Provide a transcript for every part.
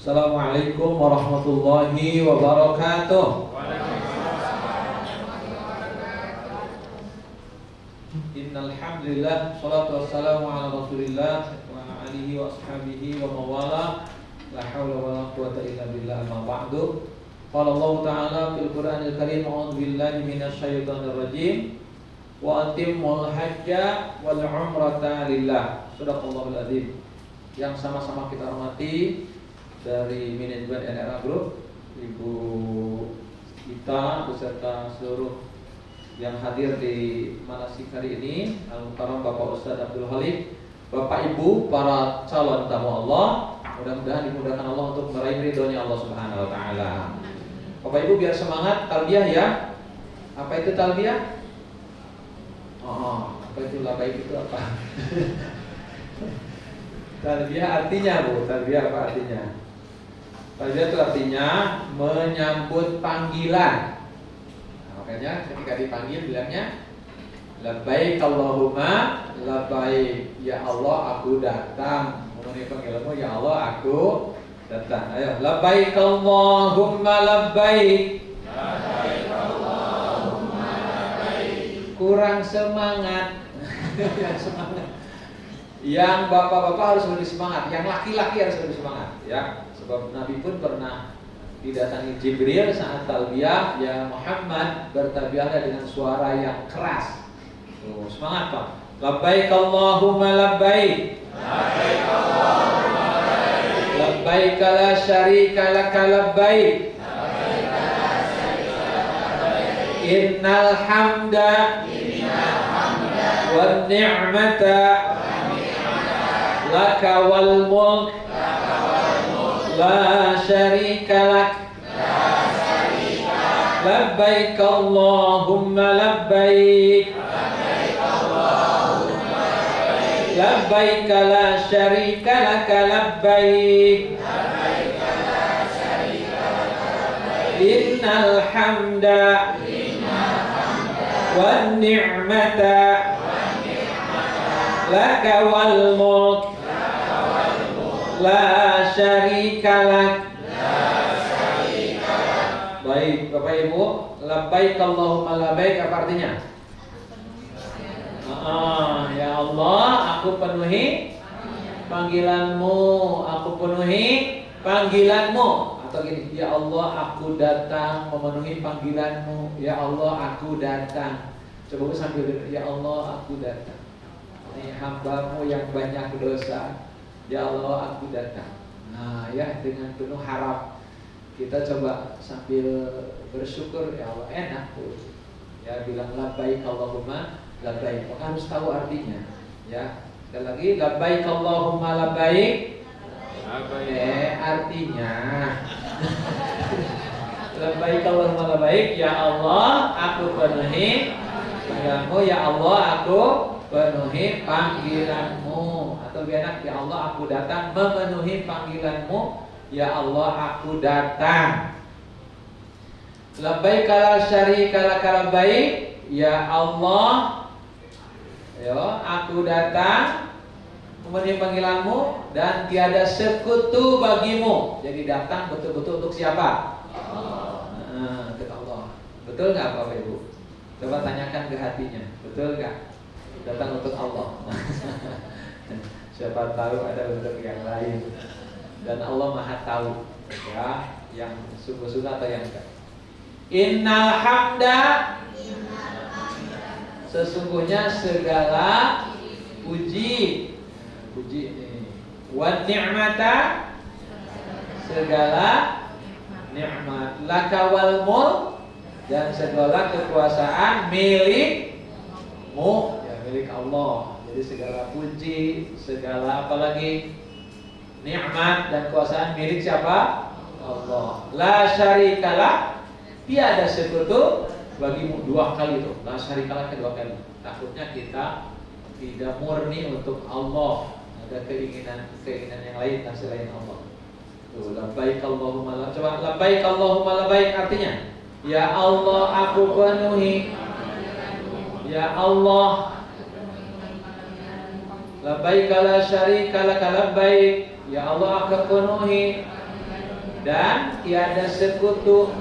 Assalamualaikum warahmatullahi wabarakatuh. Innal hamdalillah shalatu wassalamu ala Rasulillah wa ala alihi wa ashabihi wa mawala. La haula wala quwwata illa billah, amma ba'du. Qala Allah Ta'ala fil Qur'anil Karim, a'udzu billahi minasy syaithanir rajim. Wa atimmul hajja wal umrata lillah. Shadaqallahul adzim. Yang sama-sama kita hormati dari manajemen NRA Group, Ibu Ita beserta seluruh yang hadir di manasik hari ini, Al-Mukarram Bapak Ustadz Abdul Halik, Bapak Ibu para calon tamu Allah, mudah-mudahan dimudahkan Allah untuk meraih ridhonya Allah Subhanahu wa taala. Bapak Ibu biar semangat talbiyah ya. Apa itu talbiyah? Apa itu labaik itu apa? Talbiyah artinya Bu, talbiyah apa artinya? Talbiyah itu artinya menyambut panggilan. Nah, makanya ketika dipanggil bilangnya labbaik Allahumma labbaik, ya Allah aku datang. Memenuhi panggilanmu ya Allah aku datang. Ayo labbaik Allahumma labbaik. Labbaik Allahumma labbaik. Kurang semangat. Semangat. Yang bapak-bapak harus lebih semangat, yang laki-laki harus lebih semangat ya. Sebab Nabi pun pernah didatangi Jibril saat talbiyah, ya Muhammad, bertalbiyahlah dengan suara yang keras. Tuh, semangat Pak. Labbaik Allahumma labbaik. Labbaik Allahumma labbaik. Labbaik la syarika laka labbaik. Labbaik la syarika laka labbaik. Innal hamda wan ni'mata laka wal mulk la syarika lak. Labbaik Allahumma labbaik. Labbaik la syarika laka labbaik. Innal hamda wan ni'mata laka wal mulk la syarika lak. Baik Bapak Ibu, labbaik Allahumma labbaik apa artinya? Ya Allah, aku penuhi panggilanmu, aku penuhi panggilanmu. Atau gini, ya Allah aku datang memenuhi panggilanmu. Ya Allah aku datang. Coba sambil ya Allah aku datang. Ini hambamu yang banyak dosa. Ya Allah aku datang. Nah ya, dengan penuh harap kita coba sambil bersyukur. Ya Allah enak tuh. Ya bilang labbaik Allahumma labbaik. Maka harus tahu artinya. Ya. Sekali lagi labbaik Allahumma labbaik. Artinya labbaik Allahumma labbaik. Ya Allah aku penuhi panggilanmu. Ya Allah aku penuhi panggilanmu. Atau lebih enak, ya Allah aku datang memenuhi panggilanmu. Ya Allah aku datang. Labbaik la syarika laka labbaik. Ya Allah, ya aku datang memenuhi panggilanmu dan tiada sekutu bagimu. Jadi datang betul-betul untuk siapa? Allah. Untuk Allah. Betul nggak Bapak Ibu? Coba tanyakan ke hatinya. Betul nggak? Datang untuk Allah. Siapa tahu ada bentuk yang lain. Dan Allah Maha tahu ya, yang sungguh-sungguh atau yang enggak. Innal hamda, sesungguhnya segala puji. Puji ini. Wan ni'mata, segala nikmat. Laka wal mulk, dan segala kekuasaan milikmu, ya milik Allah. Jadi segala puji, segala apalagi nikmat dan kekuasaan milik siapa? Allah. La syarikalah, tiada sekutu bagimu. Dua kali itu. La syarikalah kedua kali. Takutnya kita tidak murni untuk Allah. Ada keinginan yang lain dan selain Allah. Tuh, labbaik Allahumma labbaik. Coba labbaik Allahumma labbaik artinya, ya Allah aku penuhi. Ya Allah, labbaik la syarika laka labbaik. Ya Allah aku penuhi dan tiada sekutu.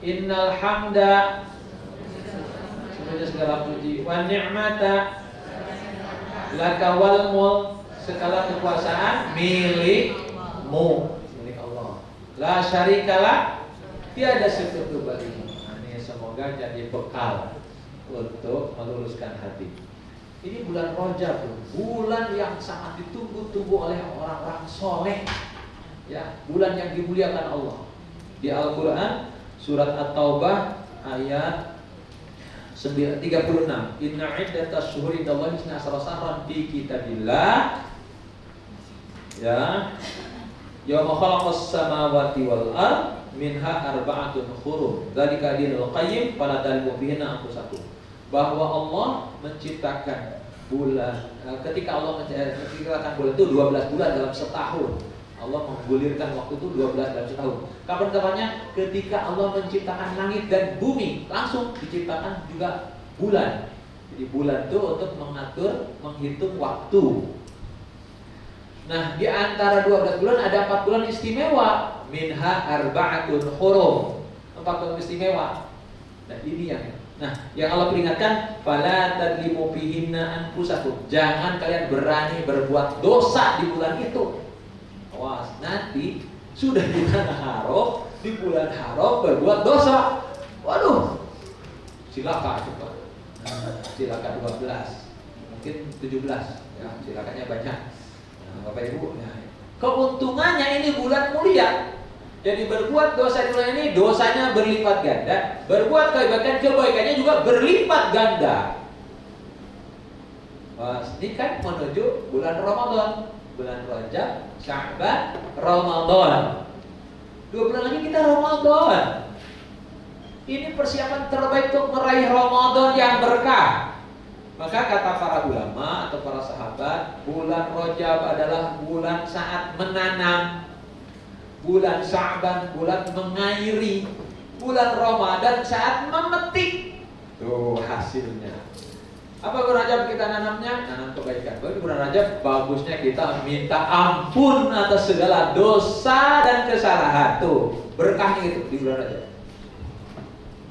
Innal hamda, semuanya segala puji, wa ni'mata laka wal mulk, segala kekuasaan milikmu, milik Allah. La syarikalah, tiada sekutu bagimu. Ini semoga jadi bekal untuk meluruskan hati. Ini bulan Rajab, bulan yang sangat ditunggu-tunggu oleh orang-orang soleh. Ya, bulan yang dimuliakan Allah. Di Al-Quran surat At-Taubah ayat 36. Inna iddatas syuhuri indallahi isna asyara syahran fi kitabillah. Ya. Yauma khalaqas samawati wal ard minha arba'atun hurum. Dzalika dinul qayyim fala tadlimu fihinna anfusakum. Bahwa Allah menciptakan bulan, ketika Allah menciptakan bulan itu 12 bulan dalam setahun. Allah menggulirkan waktu itu 12 dalam setahun. Kapan-kapannya ketika Allah menciptakan langit dan bumi, langsung diciptakan juga bulan. Jadi bulan itu untuk mengatur, menghitung waktu. Nah, di antara 12 bulan ada 4 bulan istimewa. Minha arba'atun hurum. 4 bulan istimewa. Nah, ini yang Allah peringatkan, fala tadlimu fihinna anfusakum. Jangan kalian berani berbuat dosa di bulan itu. Awas, nanti sudah di tanah haram, di bulan haram berbuat dosa. Waduh, silaka coba. Silaka 12, mungkin 17. Ya, silakanya banyak. Nah, Bapak Ibu, keuntungannya ini bulan mulia. Jadi berbuat dosa di bulan ini, dosanya berlipat ganda. Berbuat kebaikannya juga berlipat ganda. Ini kan menuju bulan Ramadan. Bulan Rajab, Sya'ban, Ramadan. 2 bulan lagi kita Ramadan. Ini persiapan terbaik untuk meraih Ramadan yang berkah. Maka kata para ulama atau para sahabat, bulan Rajab adalah bulan saat menanam, bulan Sya'ban bulan mengairi, bulan Ramadan saat memetik. Tuh hasilnya. Apa bulan Rajab kita nanamnya? Nanam kebaikan. Bagi bulan Rajab bagusnya kita minta ampun atas segala dosa dan kesalahan. Tuh berkahnya itu di bulan Rajab.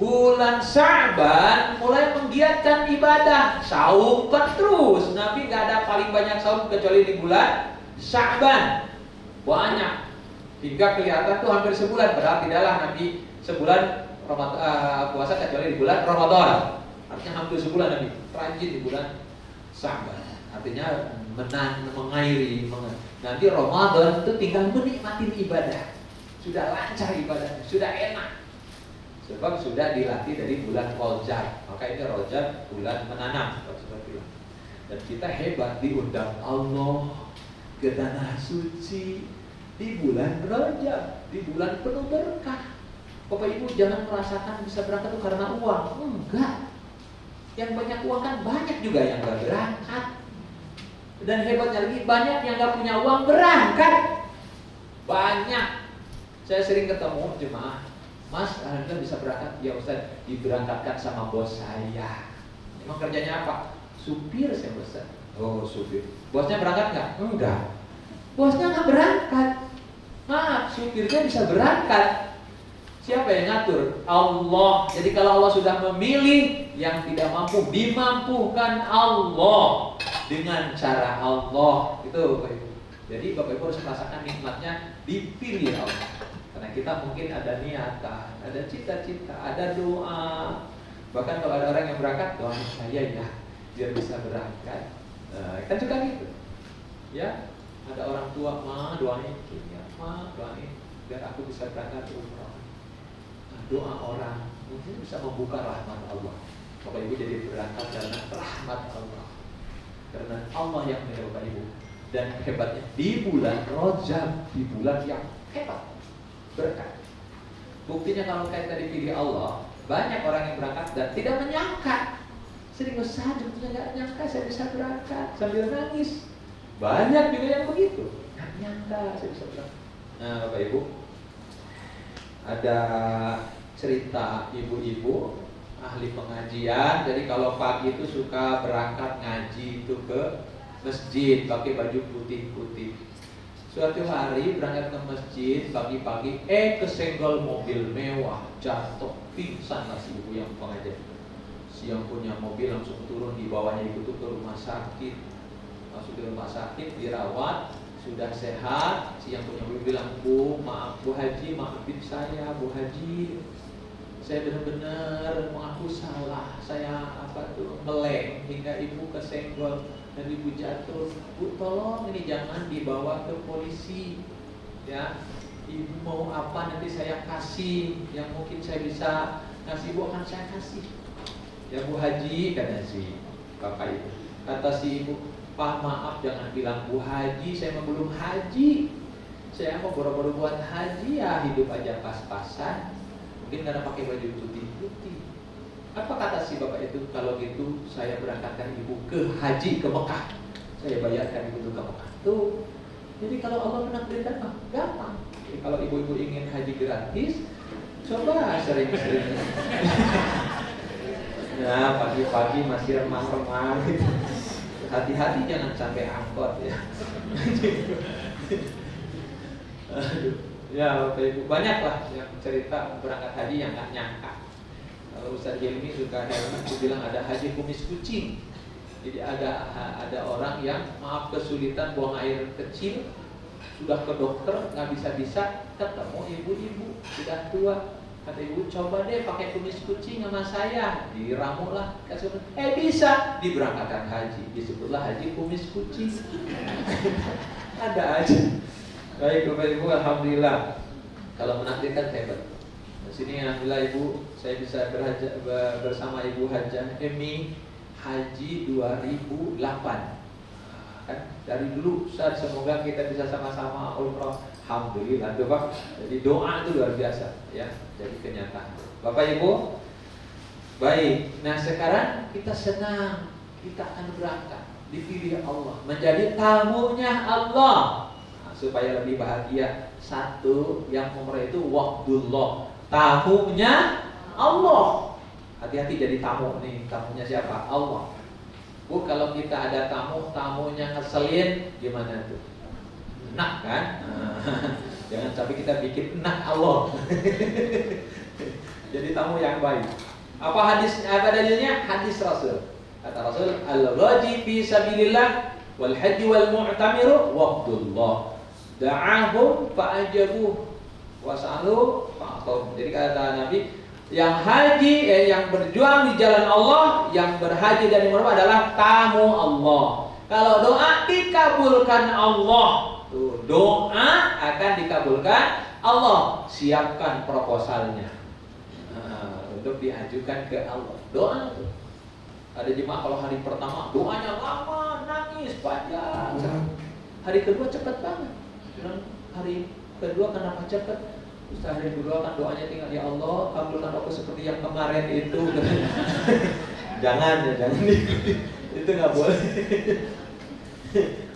Bulan Sya'ban mulai menggiatkan ibadah, saum kan terus. Nabi nggak ada paling banyak saum kecuali di bulan Sya'ban. Banyak hingga kelihatan tuh hampir sebulan. Padahal tidaklah Nabi sebulan puasa kecuali di bulan Ramadan. Artinya hampir sebulan Nabi rajin di bulan Sya'ban. Artinya mengairi. Nanti Ramadan itu tinggal menikmati ibadah. Sudah lancar ibadahnya, sudah enak. Sebab sudah dilatih dari bulan Rajab. Maka ini Rajab bulan menanam. Dan kita hebat, diundang Allah ke tanah suci di bulan Rajab, di bulan penuh berkah. Bapak Ibu jangan merasakan bisa berangkat itu karena uang. Enggak. Yang banyak uang kan banyak juga yang gak berangkat. Dan hebatnya lagi banyak yang gak punya uang berangkat. Banyak. Saya sering ketemu jemaah, Mas, Anda bisa berangkat? Ya Ustaz, diberangkatkan sama bos saya. Emang kerjanya apa? Supir saya Ustaz. Oh supir. Bosnya berangkat gak? Enggak. Bosnya gak berangkat. Maaf, supirnya bisa berangkat. Siapa yang ngatur? Allah. Jadi kalau Allah sudah memilih, yang tidak mampu dimampukan Allah dengan cara Allah. Itu Bapak Ibu. Jadi Bapak Ibu harus merasakan nikmatnya dipilih Allah. Karena kita mungkin ada niatan, ada cita-cita, ada doa. Bahkan kalau ada orang yang berangkat, doain saya ya biar bisa berangkat. Kan juga gitu. Ya, ada orang tua, ma doain ya, ma doain biar aku bisa berangkat umrah. Doa orang mungkin bisa membuka rahmat Allah. Bapak Ibu jadi berangkat karena rahmat Allah, karena Allah yang menilai Bapak Ibu. Dan hebatnya di bulan Rajab, di bulan yang hebat berkah. Buktinya kalau kita dipilih Allah, banyak orang yang berangkat dan tidak menyangka. Serius saja, nggak nyangka saya bisa berangkat sambil nangis. Banyak juga yang begitu, nggak nyangka saya bisa berangkat. Nah Bapak Ibu, ada cerita ibu-ibu ahli pengajian. Jadi kalau pagi itu suka berangkat ngaji itu ke masjid pakai baju putih-putih. Suatu hari berangkat ke masjid pagi-pagi, kesenggol mobil mewah, jatuh, pingsan lah si ibu yang pengajar. Si yang punya mobil langsung turun, dibawanya ibu itu ke rumah sakit. Masuk di rumah sakit, dirawat, sudah sehat. Si yang punya mobil bilang, Bu, maaf Bu Haji, maafin saya Bu Haji. Saya benar-benar mengaku salah. Saya meleng hingga ibu kesenggol dan ibu jatuh. Bu, tolong ini jangan dibawa ke polisi, ya. Ibu mau apa nanti saya kasih, yang mungkin saya bisa kasih Bu akan saya kasih. Ya Bu Haji, kata si bapak itu. Kata si ibu, Pak maaf jangan bilang Bu Haji, saya belum haji. Saya mau boro-boro buat haji ya, hidup aja pas-pasan. Mungkin karena pakai baju putih-putih. Apa kata si bapak itu? Kalau gitu saya berangkatkan ibu ke haji ke Mekah. Saya bayarkan ibu ke Mekah. Tuh. Jadi kalau Allah menakdirkan mah gampang. Jadi kalau ibu-ibu ingin haji gratis, coba sering-sering. Nah, pagi-pagi masih remang-remang gitu. Hati-hati jangan sampai angkot ya. Aduh. Ya Bapak Ibu, banyak lah yang cerita berangkat haji yang gak nyangka. Kalau Ustaz Hilmi juga ada yang bilang ada haji kumis kucing. Jadi ada orang yang maaf kesulitan buang air kecil, sudah ke dokter nggak bisa-bisa, ketemu ibu-ibu sudah tua. Kata ibu, coba deh pakai kumis kucing sama saya. Diramu lah, bisa, diberangkatkan haji. Disebutlah haji kumis kucing. Ada aja. Baik Bapak Ibu, alhamdulillah. Kalau menakdirkan hebat. Di sini alhamdulillah Ibu, saya bisa bersama Ibu Hajah Emi haji 2008. Kan dari dulu Ustaz, semoga kita bisa sama-sama umroh. Alhamdulillah tuh Pak. Jadi doa itu luar biasa ya, jadi kenyataan. Bapak Ibu, baik. Nah sekarang kita senang, kita akan berangkat, dipilih Allah menjadi tamunya Allah. Supaya lebih bahagia, satu yang umrah itu waktullah, tamunya Allah. Hati-hati jadi tamu nih, tamunya siapa? Allah. Bu, kalau kita ada tamunya ngeselin, gimana tuh? Enak kan? Jangan sampai kita bikin enak Allah. Jadi tamu yang baik. Apa dalilnya? Hadis Rasul. Kata Rasul, al-ghaji fi sabilillah wal haji wal mu'tamiru waqtullah. Da'ahum fa'ajabuh was'alu fa'atum. Jadi kata Nabi, yang haji yang berjuang di jalan Allah, yang berhaji dan umrah adalah tamu Allah. Kalau doa dikabulkan Allah. Tuh, doa akan dikabulkan Allah. Siapkan proposalnya untuk diajukan ke Allah. Doa tuh. Ada jemaah kalau hari pertama doanya lama, nangis panjang. Hari kedua cepat banget. Hari kedua kenapa cepat? Ustaz hari kedua kan doanya tinggal, ya Allah kabulkan aku seperti yang kemarin itu. Jangan itu nggak boleh.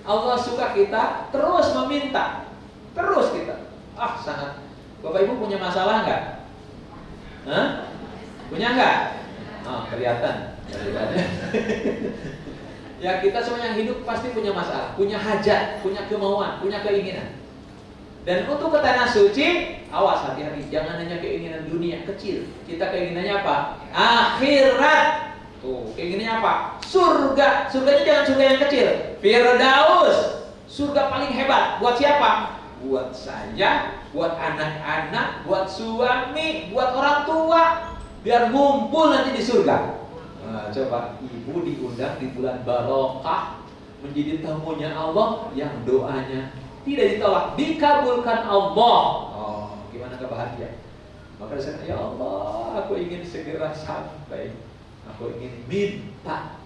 Allah suka kita terus meminta, terus kita. Sangat. Bapak Ibu punya masalah nggak? Punya nggak? Kelihatan. Ya kita semua yang hidup pasti punya masalah, punya hajat, punya kemauan, punya keinginan. Dan untuk ke tanah suci, awas hati-hati, jangan hanya keinginan dunia kecil. Kita keinginannya apa? Akhirat. Tuh, keinginannya apa? Surga. Surganya jangan surga yang kecil. Firdaus, surga paling hebat. Buat siapa? Buat saya, buat anak-anak, buat suami, buat orang tua. Biar ngumpul nanti di surga. Coba ibu diundang di bulan barokah menjadi tamunya Allah yang doanya tidak ditolak, dikabulkan Allah. Gimana kebahagiaan? Maka saya, ya Allah, aku ingin segera sampai, aku ingin minta.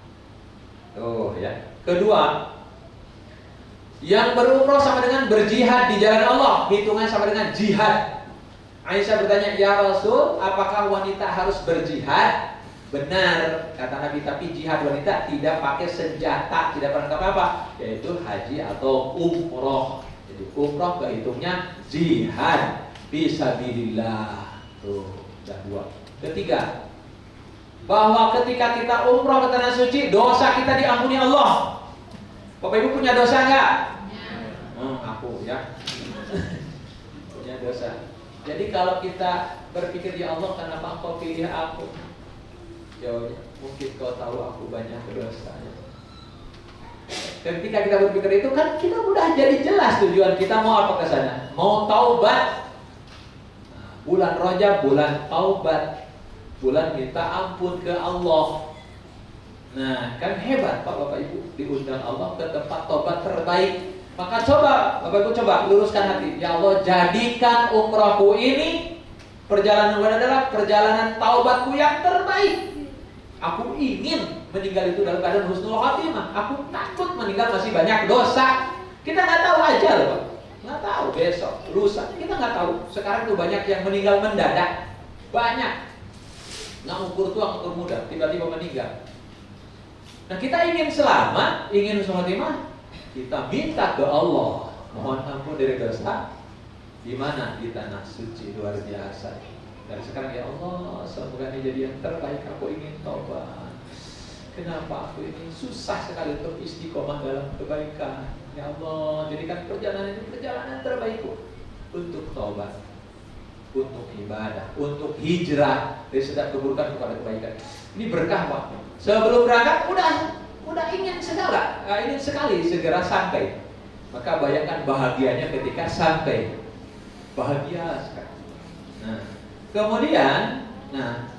Ya. Kedua, yang berumrah sama dengan berjihad di jalan Allah, hitungannya sama dengan jihad. Aisyah bertanya, ya Rasul, apakah wanita harus berjihad? Benar, kata Nabi, tapi jihad wanita tidak pakai senjata, tidak perangkap apa, yaitu haji atau umroh. Jadi umroh kehitungnya jihad fisabilillah. Tuh, sudah dua. Ketiga, bahwa ketika kita umroh ke tanah suci, dosa kita diampuni Allah. Bapak Ibu punya dosa enggak? Aku. ya. Punya dosa. Jadi kalau kita berpikir, ya Allah, kenapa Engkau pilih aku? Jawabnya, mungkin Kau tahu aku banyak dosanya. Ketika kita berpikir itu kan kita udah jadi jelas tujuan kita mau apa ke sana. Mau taubat. Bulan Rajab, bulan taubat, bulan minta ampun ke Allah. Nah, kan hebat Pak Bapak Ibu, diundang Allah ke tempat taubat terbaik. Maka coba Bapak Ibu coba luruskan hati. Ya Allah, jadikan umrahku ini perjalanan adalah perjalanan taubatku yang terbaik. Aku ingin meninggal itu dalam keadaan husnul khatimah. Aku takut meninggal masih banyak dosa. Kita nggak tahu aja loh Pak. Nggak tahu besok, lusa, kita nggak tahu. Sekarang tuh banyak yang meninggal mendadak, banyak. Nggak ukur tua, ukur muda, tiba-tiba meninggal. Nah kita ingin selamat, ingin husnul khatimah, kita minta ke Allah, mohon ampun dari dosa. Di mana? Di tanah suci, luar biasa. Dari sekarang, ya Allah, semoga ini jadi yang terbaik. Aku ingin taubat. Kenapa aku ini susah sekali untuk istiqomah dalam kebaikan? Ya Allah, jadikan perjalanan ini perjalanan terbaikku untuk taubat, untuk ibadah, untuk hijrah dari setiap keburukan kepada kebaikan. Ini berkah Pak. Sebelum berangkat udah ingin ingin sekali segera sampai. Maka bayangkan bahagianya ketika sampai. Bahagia sekali. Nah, kemudian,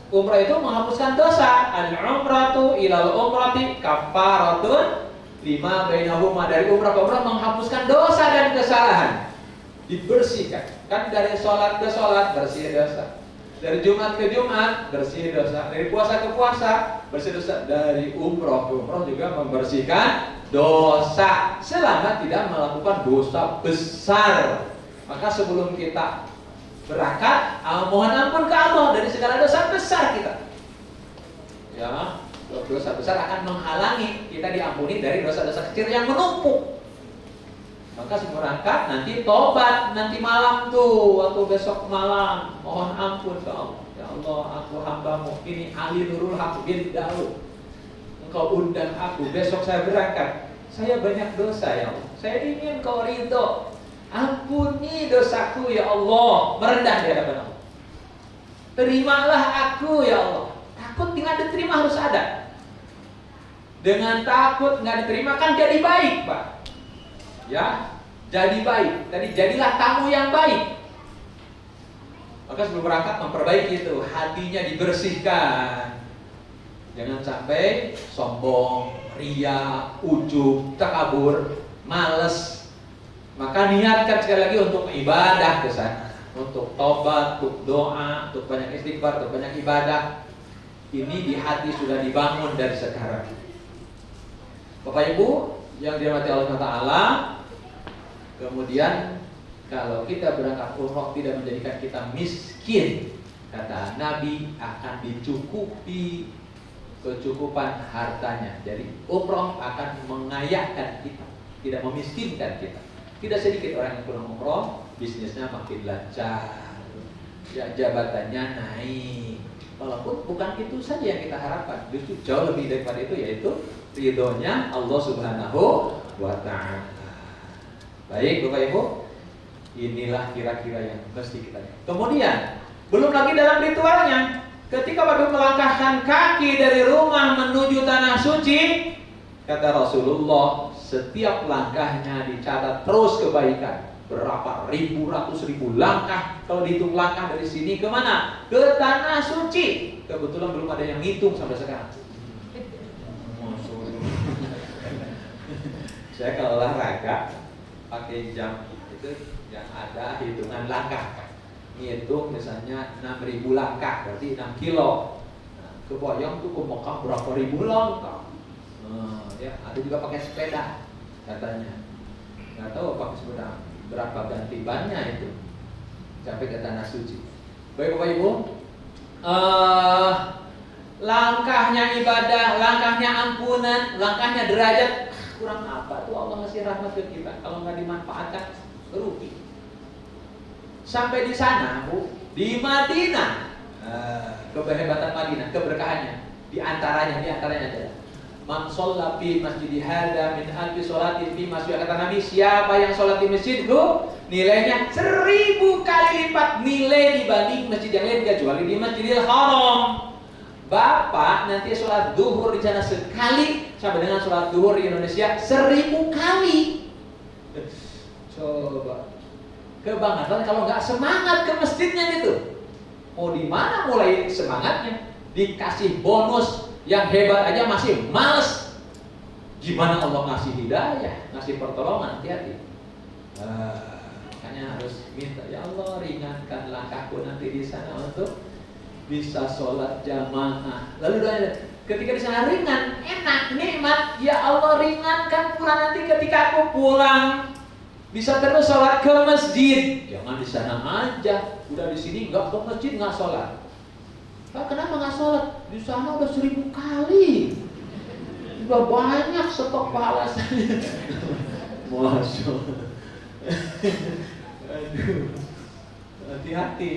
umrah itu menghapuskan dosa. Al-umratu ilal umrati kafaratun lima bainahuma. Dari umrah ke umrah menghapuskan dosa dan kesalahan, dibersihkan. Kan dari sholat ke sholat bersih dosa, dari Jumat ke Jumat bersih dosa, dari puasa ke puasa bersih dosa, dari umrah ke umrah juga membersihkan dosa selama tidak melakukan dosa besar. Maka sebelum kita berangkat, mohon ampun ke Allah dari segala dosa besar kita. Ya, dosa besar akan menghalangi kita diampuni dari dosa-dosa kecil yang menumpuk. Maka sebelum berangkat nanti tobat, nanti malam tuh, waktu besok malam mohon ampun ke Allah. Ya Allah, aku hambamu, ini Ali Nurul Haq bin Daud. Engkau undang aku, besok saya berangkat. Saya banyak dosa ya Allah. Saya ingin Kau ridho. Ampuni dosaku ya Allah. Merendah di hadapan Allah. Terimalah aku ya Allah. Takut dengan diterima harus ada. Dengan takut nggak diterima kan jadi baik Pak. Ya, jadi baik. Tadi jadilah tamu yang baik. Maka sebelum berangkat memperbaiki itu, hatinya dibersihkan. Jangan sampai sombong, ria, ujub, takabur, males. Maka niatkan sekali lagi untuk ibadah ke sana, untuk tobat, untuk doa, untuk banyak istighfar, untuk banyak ibadah. Ini di hati sudah dibangun dari sekarang. Bapak Ibu yang dirahmati Allah Taala, kemudian kalau kita berangkat umroh tidak menjadikan kita miskin, kata Nabi akan dicukupi kecukupan hartanya. Jadi umroh akan mengayahkan kita, tidak memiskinkan kita. Tidak sedikit orang yang pulang umroh, bisnisnya makin lancar, ya jabatannya naik. Walaupun bukan itu saja yang kita harapkan, justru jauh lebih daripada itu, yaitu ridhonya Allah Subhanahu wa Ta'ala. Baik Bapak Ibu, inilah kira-kira yang mesti kita lihat. Kemudian belum lagi dalam ritualnya, ketika Bapak melangkahkan kaki dari rumah menuju tanah suci, kata Rasulullah, setiap langkahnya dicatat terus kebaikan. Berapa ribu, ratus ribu langkah. Kalau dihitung langkah dari sini kemana? Ke tanah suci. Kebetulan belum ada yang ngitung sampai sekarang. Saya kalau olahraga pakai jam itu yang ada hitungan langkah. Ngitung misalnya 6.000 langkah, berarti 6 kilo. Nah, kebayang tuh ke Mekah berapa ribu langkah. Ya, ada juga pakai sepeda katanya. Nggak tahu pakai sepeda berapa ganti bannya itu sampai ke tanah suci. Baik Bapak Ibu, langkahnya ibadah, langkahnya ampunan, langkahnya derajat. Kurang apa tuh Allah ngasih rahmat ke kita kalau nggak dimanfaatkan rugi. Sampai di sana Bu, di Madinah, kehebatan Madinah, keberkahannya di antaranya adalah Man shalla fi masjidi hadza min alfi sholatin fi masjid. Kata Nabi, siapa yang sholat di masjidku, nilainya 1000 kali lipat nilai dibanding masjid yang lain, kecuali di Masjidil Haram. Bapak nanti sholat duhur di sana sekali sama dengan sholat duhur di Indonesia 1000 kali. Coba kebangetan kalau nggak semangat ke masjidnya gitu. Mau di mana mulai semangatnya? Dikasih bonus yang hebat aja masih males. Gimana Allah ngasih hidayah, ngasih pertolongan? Hati-hati. Makanya harus minta, ya Allah ringankan langkahku nanti di sana untuk bisa sholat jamaah. Lalu doanya, ketika di sana ringan, enak, nikmat. Ya Allah ringankan pula nanti ketika aku pulang bisa terus sholat ke masjid. Jangan di sana aja. Udah di sini nggak ke masjid nggak sholat. Pak, kenapa nggak sholat? Di sana udah 1000 kali. Udah banyak stok pahala saya. Masya Allah. Aduh. Hati-hati.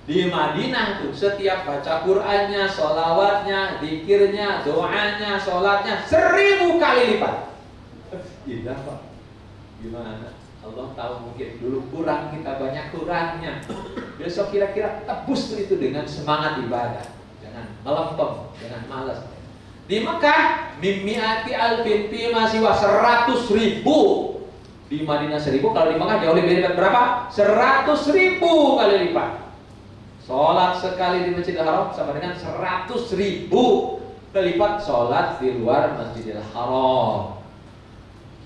Di Madinah tuh setiap baca Qur'annya, sholawatnya, zikirnya, doanya, sholatnya 1000 kali lipat. Indah Pak. Gimana? Allah tahu mungkin dulu kurang, kita banyak kurangnya. Besok kira-kira tebus tuh itu dengan semangat ibadah. Jangan melempem, jangan malas. Di Mekah mimmiati alfin fi masih 100.000. Di Madinah 1000, kalau di Mekah jauh lebih lipat berapa? 100.000 kali lipat. Sholat sekali di Masjidil Haram sama dengan 100.000 kali lipat sholat di luar Masjidil Haram.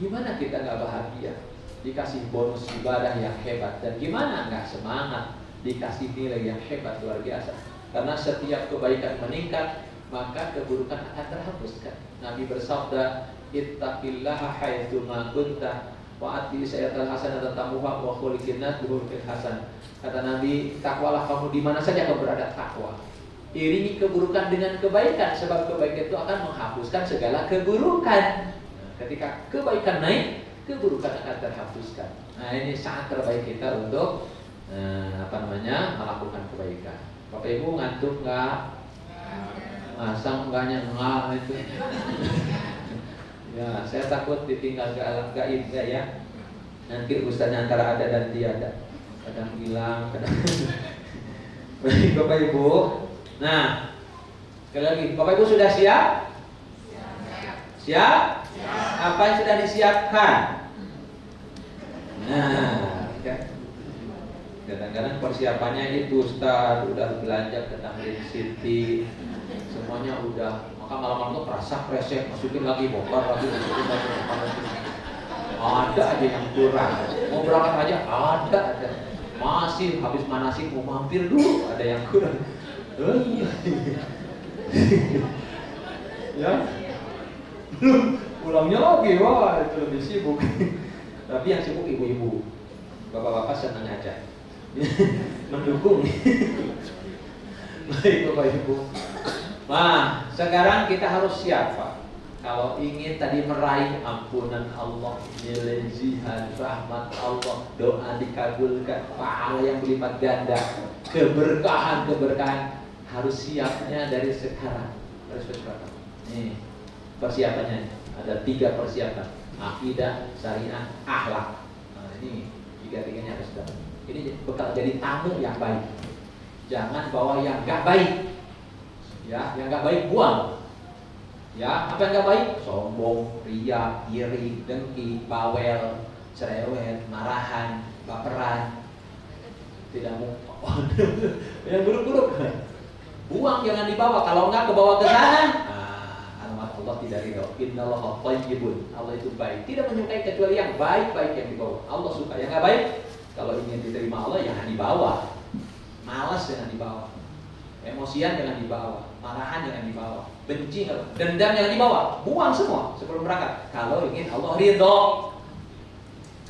Gimana kita nggak bahagia? Dikasih bonus ibadah yang hebat, dan gimana nggak semangat dikasih nilai yang hebat luar biasa. Karena setiap kebaikan meningkat, maka keburukan akan terhapuskan. Nabi bersabda, ittaqillaha haitsu ma kunta wa ati sayyatal hasanata tamuha wa khuliqin nas bil hasan. Kata Nabi, takwalah kamu di mana saja kamu berada, takwa. Iringi keburukan dengan kebaikan, sebab kebaikan itu akan menghapuskan segala keburukan. Ketika kebaikan naik, keburukan akan terhapuskan. Nah, ini saat terbaik kita untuk melakukan kebaikan. Bapak Ibu ngantuk nggak? Masa enggaknya enggak itu. Ya, saya takut ditinggal ke alam gaib ya. Nanti ustaznya antara ada dan tiada. Kadang hilang, kadang. Baik Bapak Ibu. Nah, sekali lagi, Bapak Ibu sudah siap? Siap? Apa yang sudah disiapkan? Nah, kan? Kadang-kadang persiapannya itu Ustaz udah belanja ke Tamrin City, semuanya udah, maka malam-malam tuh kerasa kresek, masukin lagi bongkar lagi, masukin lagi. Ada aja yang kurang. Mau berangkat aja ada. Masih habis manasik mau mampir dulu, ada yang kurang. Ya, pulangnya lagi, wah itu lebih sibuk. Tapi yang sibuk ibu-ibu, bapak-bapak senang aja, mendukung. Baik Bapak Ibu. Nah, sekarang kita harus siap Pak. Kalau ingin tadi meraih ampunan Allah, nilai jihad, rahmat Allah, doa dikabulkan, pahala yang berlipat ganda, keberkahan harus siapnya dari sekarang. Harus sekarang. Nih persiapannya ada 3 persiapan: akidah, syariah, akhlak. Nah, ini 3-tiganya harus dapat. Ini bekal jadi tamu yang baik. Jangan bawa yang gak baik. Ya, yang gak baik buang. Ya, apa yang gak baik? Sombong, riya, iri, dengki, bawel, cerewet, marahan, baperan. Tidak mau. Yang buruk-buruk. Buang, jangan dibawa. Kalau enggak kebawa ke sana, alamat Allah tidak ridho. Innallaha thayyibun. Allah itu baik. Tidak menyukai kecuali yang baik-baik yang dibawa. Allah suka yang gak baik. Kalau ingin diterima Allah, jangan dibawa. Malas jangan dibawa. Emosian jangan dibawa, marahan jangan dibawa, benci, dendam jangan dibawa, buang semua sebelum berangkat. Kalau ingin Allah ridho,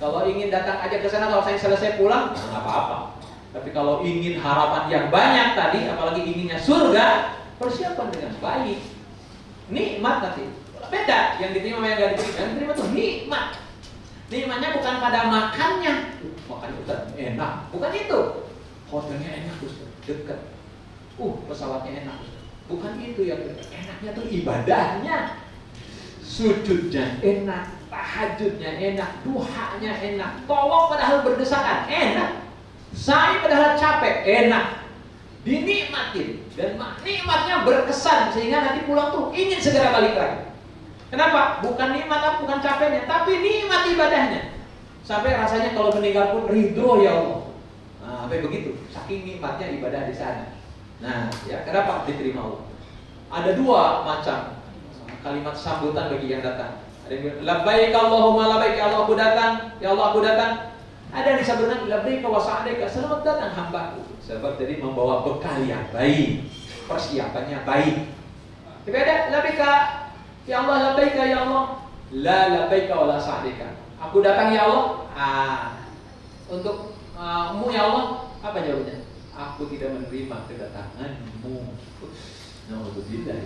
kalau ingin datang aja ke sana, kalau saya selesai pulang, nggak apa-apa. Tapi kalau ingin harapan yang banyak tadi, apalagi inginnya surga, persiapan dengan baik, nikmat nanti. Beda yang diterima sama yang nggak diterima. Yang diterima tuh nikmat. Nikmatnya bukan pada makannya, makannya enak, bukan itu. Hotelnya enak, dekat. Pesawatnya enak. Bukan itu yang enaknya tuh ibadahnya. Sujudnya enak, tahajudnya enak, duhanya enak, tawaf padahal berdesakan enak, sa'i padahal capek enak, dinikmatin dan nikmatnya berkesan sehingga nanti pulang tuh ingin segera balik lagi. Kenapa? Bukan nikmat, bukan capeknya, tapi nikmat ibadahnya. Sampai rasanya kalau meninggal pun ridho ya Allah. Nah, sampai begitu, saking nikmatnya ibadah di sana. Nah, ya kenapa diterima Allah? Ada dua macam kalimat sambutan bagi yang datang. Ada yang bilang, labbaik Allahumma labbaik, ya Allah aku datang, ya Allah aku datang. Ada yang disebutkan labbaik wa sa'daik, selamat datang hambaku. Sebab jadi membawa bekal yang baik, persiapannya baik. Tapi ada labbaik ya Allah, labbaik ya Allah, la labbaik wa la sa'daik. Aku datang ya Allah. Untuk mu ya Allah, apa jawabnya? Aku tidak menerima kedatanganmu. Nauzubillah.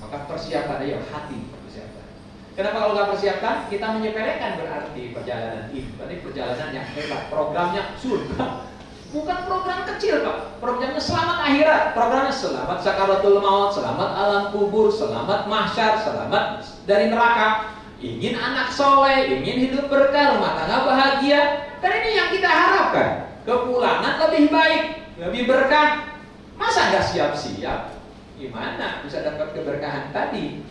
Maka persiapan ayo hati persiapan. Kenapa kalau nggak persiapkan kita menyepelekan berarti perjalanan ini. Berarti perjalanan yang hebat, programnya surga. Bukan program kecil Pak. Programnya selamat akhirat, programnya selamat sakaratul maut, selamat alam kubur, selamat mahsyar, selamat dari neraka. Ingin anak soleh, ingin hidup berkah, rumah tangga bahagia. Dan ini yang kita harapkan. Kepulangan lebih baik, lebih berkah. Masa nggak siap-siap? Gimana bisa dapat keberkahan tadi?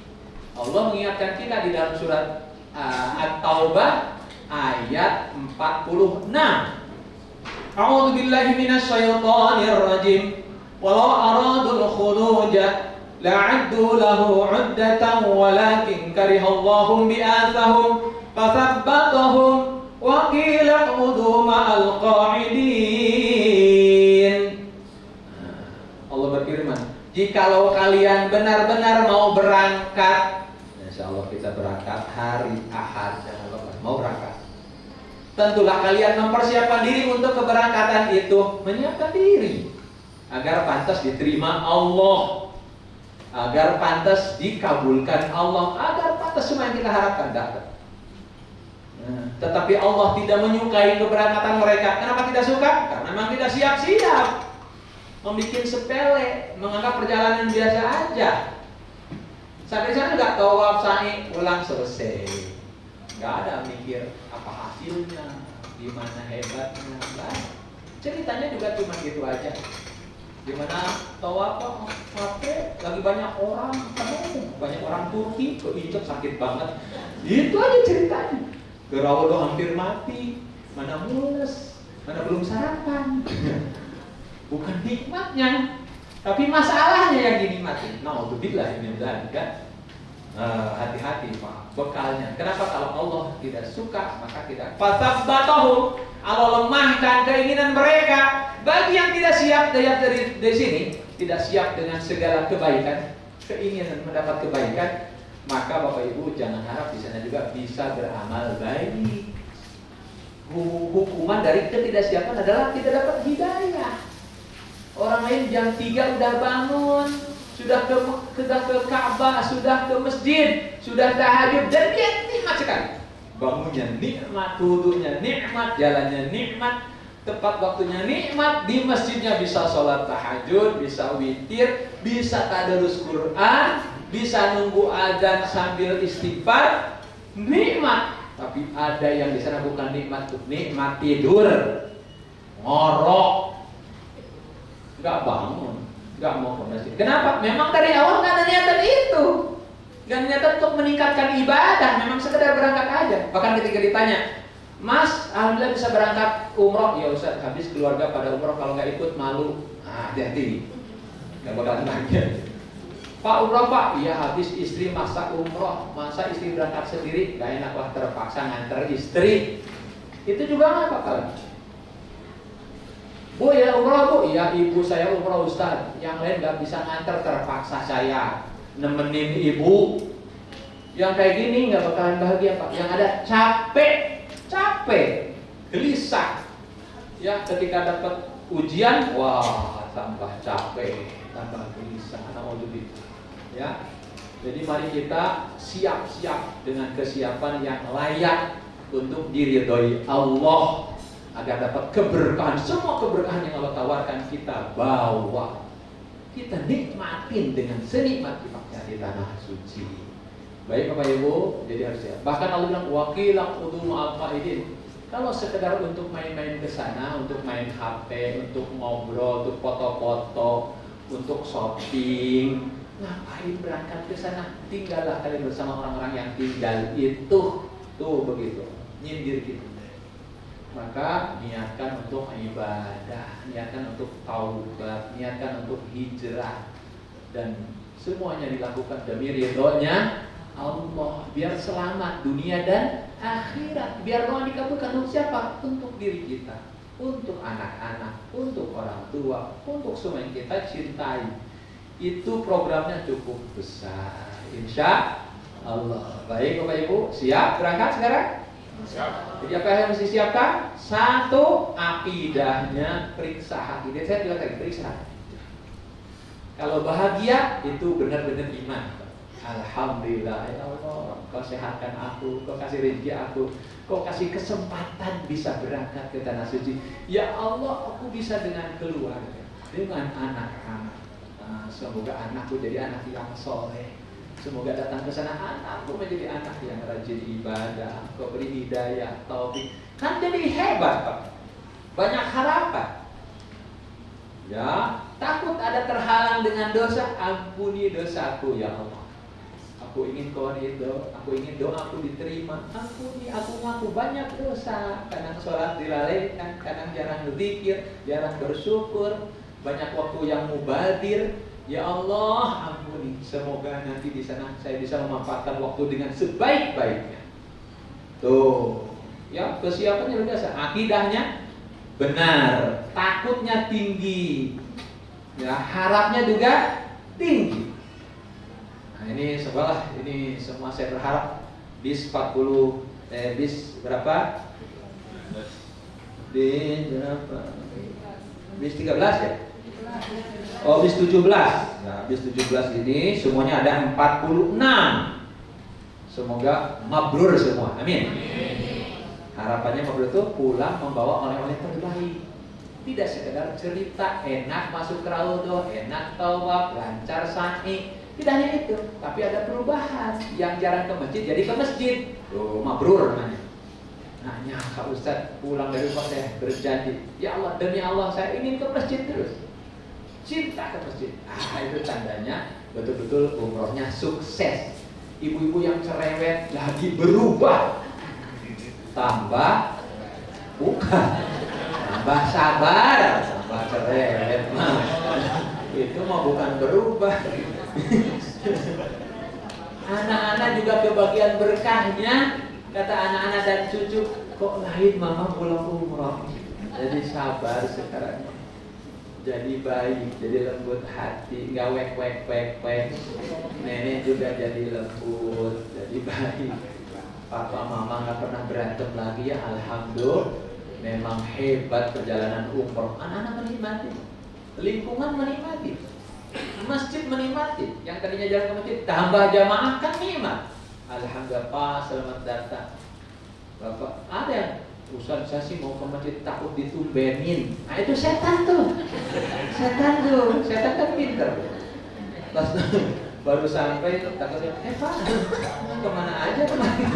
Allah mengingatkan kita di dalam surat At-Taubah ayat 46. A'udzu billahi minasyaitonir rajim. Walau aradul khuruja la'addu lahu 'uddatan walakin karihallahum bi'athahum fasabbatahum wa qila qudu ma'al qa'idin. Allah berfirman, jikalau kalian benar-benar mau berangkat, insya Allah kita berangkat hari Ahad, jangan lupa mau berangkat. Tentulah kalian mempersiapkan diri untuk keberangkatan itu, menyiapkan diri agar pantas diterima Allah, agar pantas dikabulkan Allah, agar pantas semua yang kita harapkan dapat. Tetapi Allah tidak menyukai keberangkatan mereka. Kenapa tidak suka? Karena memang tidak siap-siap. Membikin sepele, menganggap perjalanan biasa aja. Sampai sana nggak tawaf, sa'i, pulang selesai. Nggak ada mikir apa hasilnya, gimana hebatnya. Nah, ceritanya juga cuma gitu aja. Gimana tawaf, capek, lagi banyak orang, banyak orang Turki, keinjek sakit banget. Itu aja ceritanya. Gerawodo hampir mati, mana mules, mana belum sarapan. Bukan nikmatnya, tapi masalahnya yang dinikmati. Nauzubillah min dzalika. Hati-hati Pak, bekalnya. Kenapa kalau Allah tidak suka maka tidak. Fasabbatahu, Allah lemahkan keinginan mereka. Bagi yang tidak siap dari sini, tidak siap dengan segala kebaikan, keinginan mendapat kebaikan, maka Bapak Ibu jangan harap di sana juga bisa beramal baik. Hukuman dari ketidaksiapan adalah tidak dapat hidayah. Orang lain jam 3 udah bangun, sudah ke Ka'bah, sudah ke masjid, sudah tahajud, dan dia nikmat sekali. Bangunnya nikmat, wudunya nikmat, jalannya nikmat, tepat waktunya nikmat, di masjidnya bisa sholat tahajud, bisa witir, bisa tadarus Quran, bisa nunggu azan sambil istighfar, nikmat. Tapi ada yang di sana bukan nikmat, nikmat tidur, ngorok, nggak bangun, nggak mau ke masjid. Kenapa? Memang dari awal nggak ada niatan itu, nggak niatan untuk meningkatkan ibadah, memang sekedar berangkat aja. Bahkan ketika ditanya, Mas, alhamdulillah bisa berangkat umroh, ya Ustaz, habis keluarga pada umroh, kalau nggak ikut malu. Hati-hati, nggak bakal nanya. Pak umroh Pak, iya habis istri masak umroh, masa istri berangkat sendiri, nggak enak lah terpaksa nganter istri. Itu juga nggak bakal. Bu ya umroh Bu, iya ibu saya umroh Ustaz, yang lain nggak bisa nganter, terpaksa saya nemenin ibu. Yang kayak gini nggak bakalan bahagia Pak. Yang ada capek, gelisah. Ya ketika dapat ujian, wah tambah capek, tambah gelisah. Alhamdulillah. Ya, jadi mari kita siap-siap dengan kesiapan yang layak untuk diridhoi Allah, agar dapat keberkahan, semua keberkahan yang Allah tawarkan kita bawa. kita nikmatin dengan senikmat-nikmatnya di tanah suci. Baik Bapak Ibu, jadi harus siap. Bahkan Allah bilang wakilah udu ma'al qaidin. Kalau sekedar untuk main-main ke sana, untuk main HP, untuk ngobrol, untuk foto-foto, untuk shopping, ngapain berangkat ke sana? Tinggallah kalian bersama orang-orang yang tinggal itu. Tuh begitu, nyindir gitu. Maka niatkan untuk ibadah, niatkan untuk taubat, niatkan untuk hijrah, dan semuanya dilakukan demi ridhonya Allah, biar selamat dunia dan akhirat. Biar doa dikabulkan untuk siapa? Untuk diri kita, untuk anak-anak, untuk orang tua, untuk semua yang kita cintai. Itu programnya cukup besar, insya Allah. Baik Bapak Ibu, siap berangkat sekarang? Siap. Jadi apa yang mesti siapkan? Satu, akidahnya, periksa hati. Jadi saya bilang tadi, periksa hati. Kalau bahagia, itu benar-benar iman. Alhamdulillah, ya Allah, Kau sehatkan aku, Kau kasih rezeki aku, Kau kasih kesempatan bisa berangkat ke tanah suci. Ya Allah, aku bisa dengan keluarga, dengan anak-anak. Semoga anakku jadi anak yang soleh. Semoga datang ke sana anakku menjadi anak yang rajin ibadah. Kau beri hidayah, taufik. Kan jadi hebat Pak. Banyak harapan. Ya, takut ada terhalang dengan dosa, ampuni dosaku ya Allah. Aku ingin Kau ridho, aku ingin doaku diterima. Ampuni, aku ngaku banyak dosa. Kadang sholat dilalaikan, kadang jarang berzikir, jarang bersyukur, banyak waktu yang mubadir. Ya Allah, ampuni. Semoga nanti di sana saya bisa memanfaatkan waktu dengan sebaik-baiknya. Tuh, ya kesiapannya luar biasa. Akidahnya benar, takutnya tinggi, ya harapnya juga tinggi. Nah ini sebelah, ini semua saya berharap bis 40, bis berapa? Bis berapa? Bis 13 ya? Oh, bis 17. Nah, bis 17 ini semuanya ada 46. Semoga mabrur semua. Amin. Harapannya mabrur itu pulang membawa oleh-oleh terbaik. Tidak sekedar cerita enak masuk ke raudhah, enak tawaf, lancar sa'i. Tidak hanya itu, tapi ada perubahan. Yang jarang ke masjid jadi ke masjid. Tuh, mabrur namanya. Nanya Kak Ustadz pulang dari rumah saya berjanji, ya Allah, demi Allah saya ingin ke masjid terus. Cinta ke masjid. Itu tandanya betul-betul umrohnya sukses. Ibu-ibu yang cerewet lagi berubah. Tambah bukan, tambah sabar, tambah cerewet. Itu mah bukan berubah. Anak-anak juga kebagian berkahnya. Kata anak-anak dan cucu, kok lain mama pulang umroh. Jadi sabar sekarang. Jadi baik, jadi lembut hati, nggak wek. Nenek juga jadi lembut, jadi baik. Papa mama nggak pernah berantem lagi ya, alhamdulillah. Memang hebat perjalanan umroh. Anak-anak menikmati, lingkungan menikmati, masjid menikmati. Yang tadinya jalan ke masjid tambah jamaah kan nikmat. Alhamdulillah Pak, selamat datang. Bapak, ada yang Ustaz, saya sih mau ke masjid takut ditumbenin. Nah itu setan tuh. Setan kan pinter. Pas baru sampai takutnya, Pak, kemana aja kemarin?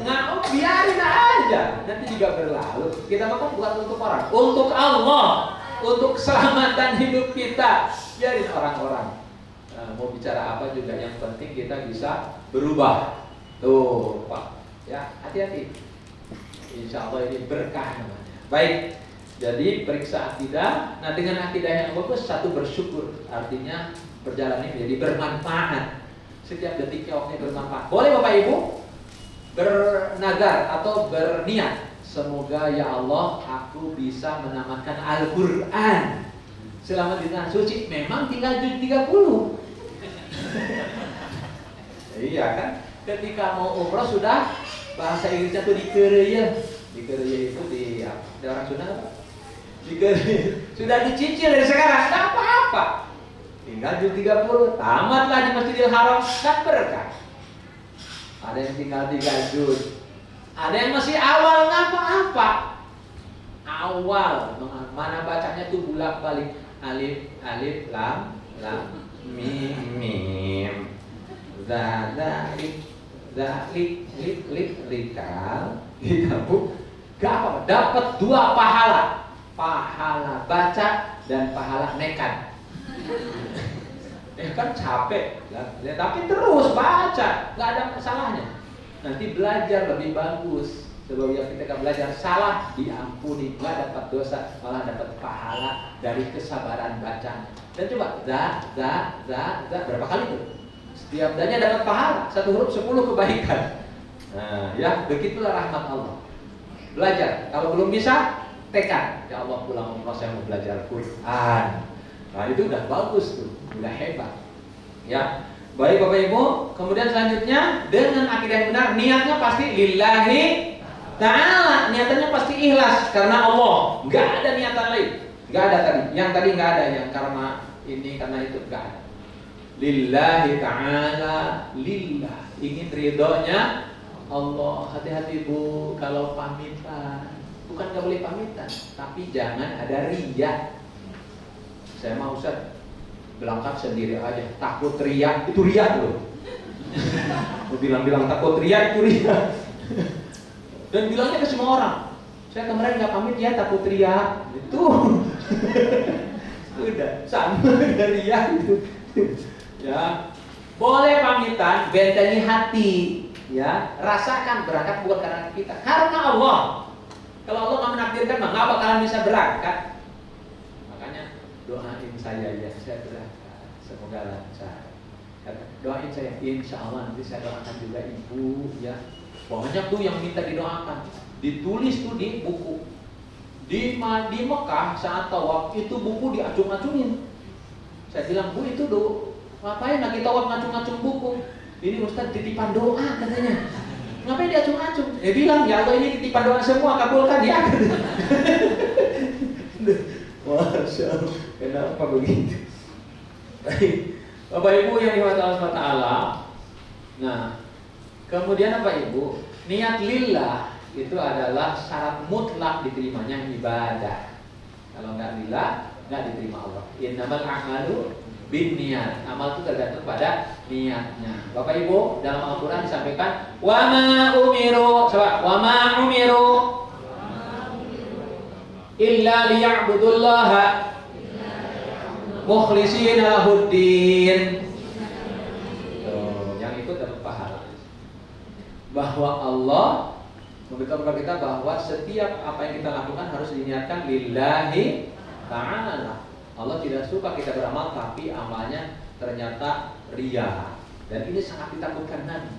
Nggak, biarin aja. Nanti juga berlalu. Kita makan bukan untuk orang, untuk Allah, untuk keselamatan hidup kita. Biarin orang-orang. Mau bicara apa juga, yang penting kita bisa berubah. Tuh, Pak. Ya, hati-hati. Insya Allah ini berkah namanya. Baik, jadi periksa akidah. Nah dengan akidah yang bagus, satu bersyukur. Artinya perjalanan ini menjadi bermanfaat. Setiap detiknya waktunya bermanfaat. Boleh Bapak Ibu bernazar atau berniat, semoga ya Allah aku bisa menamatkan Al-Quran selama di tanah suci. Memang tinggal juz 30. Iya kan? Ketika mau umroh sudah bahasa Inggrisnya tuh dikereya itu di orang Sunda apa? Sudah dicicil dari sekarang, tidak apa-apa. Tinggal juz 30, tamatlah di Masjidil Haram, dan berkah. Ada yang tinggal 3 juz, ada yang masih awal, nggak apa-apa. Awal, mana bacanya tuh bolak-balik. alif alif lam lam mim mim zalik zalik lik lik likal kitabuk. Gak apa, dapat 2 pahala, pahala baca dan pahala nekat. Kan capek, tapi terus baca, gak ada masalahnya. Nanti belajar lebih bagus. Sebab yang kita belajar salah diampuni, gak dapat dosa, malah dapat pahala dari kesabaran bacanya. Dan coba za berapa kali tuh? Setiap danya dapat pahala, 1 huruf 10 kebaikan. Nah, ya begitulah rahmat Allah. Belajar, kalau belum bisa tekad, ya Allah pulang umroh saya mau belajar Quran. Nah itu udah bagus tuh, udah hebat. Ya, baik Bapak Ibu. Kemudian selanjutnya dengan akidah yang benar, niatnya pasti lillahi ta'ala, niatannya pasti ikhlas karena Allah. Nggak ada niatan lain, nggak ada tadi. Yang tadi nggak ada, yang karena ini karena itu nggak ada. Lillahi ta'ala, lillah, ingin ridhonya Allah. Hati-hati Bu kalau pamitan, bukan nggak boleh pamitan, tapi jangan ada riya. Saya mau Ustaz berangkat sendiri aja, takut riya, itu riya loh. Bilang-bilang takut riya itu riya. Dan bilangnya ke semua orang, saya kemarin nggak pamit ya takut riya. Itu udah sama dengan riya itu. Ya, boleh pamitan, bentengi hati. Ya, rasakan berangkat bukan karena kita, karena Allah. Kalau Allah nggak menakdirkan, mah nggak bakalan bisa berangkat. Makanya doain saya ya, saya berangkat, semoga lancar. Doain saya, insya Allah nanti saya doakan juga ibu. Ya, banyak tuh yang minta didoakan, ditulis tuh di buku. Di Mekah saat tawaf itu buku diacung-acungin. Saya bilang, Bu itu ngapain lagi tawaf ngacung-ngacung buku? Ini Ustaz titipan doa katanya. Ngapain diacung-acung? Bilang, ya Allah ini titipan doa semua, kabulkan ya. Masya Allah, kenapa begitu? Baik, Bapak Ibu yang dirahmati Allah SWT. Nah, kemudian apa Ibu? Niat lillah itu adalah syarat mutlak diterimanya ibadah. Kalau nggak lillah, nggak diterima Allah. Innamal a'malu bin niat, amal itu tergantung pada niatnya. Bapak Ibu, dalam Al-Quran disampaikan wa ma umiru, coba wa ma umiru illa liya'budullaha mukhlishina lahuddin. Yang itu dapat pahala. Bahwa Allah memberitahu kita bahwa setiap apa yang kita lakukan harus diniatkan lillahi ta'ala. Allah tidak suka kita beramal tapi amalnya ternyata riya. Dan ini sangat ditakutkan Nabi.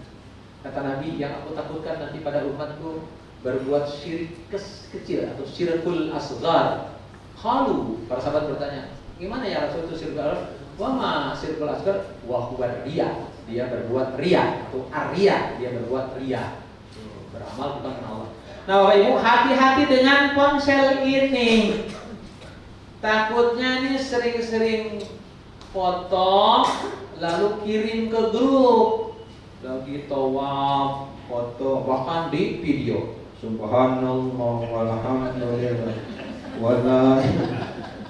Kata Nabi, yang aku takutkan nanti pada umatku berbuat syirik kecil atau syirkul asghar. Qalu, para sahabat bertanya, gimana ya Rasul itu syirkul asghar? Wa ma syirkul asghar wa huwa riya. Dia berbuat riya atau ar-riya, dia berbuat riya. Beramal bukan karena Allah. Nah, Bapak Ibu, hati-hati dengan ponsel ini. Takutnya nih sering-sering foto lalu kirim ke grup, lagi tawaf foto, bahkan di video. Subhanallah walhamdulillah wala,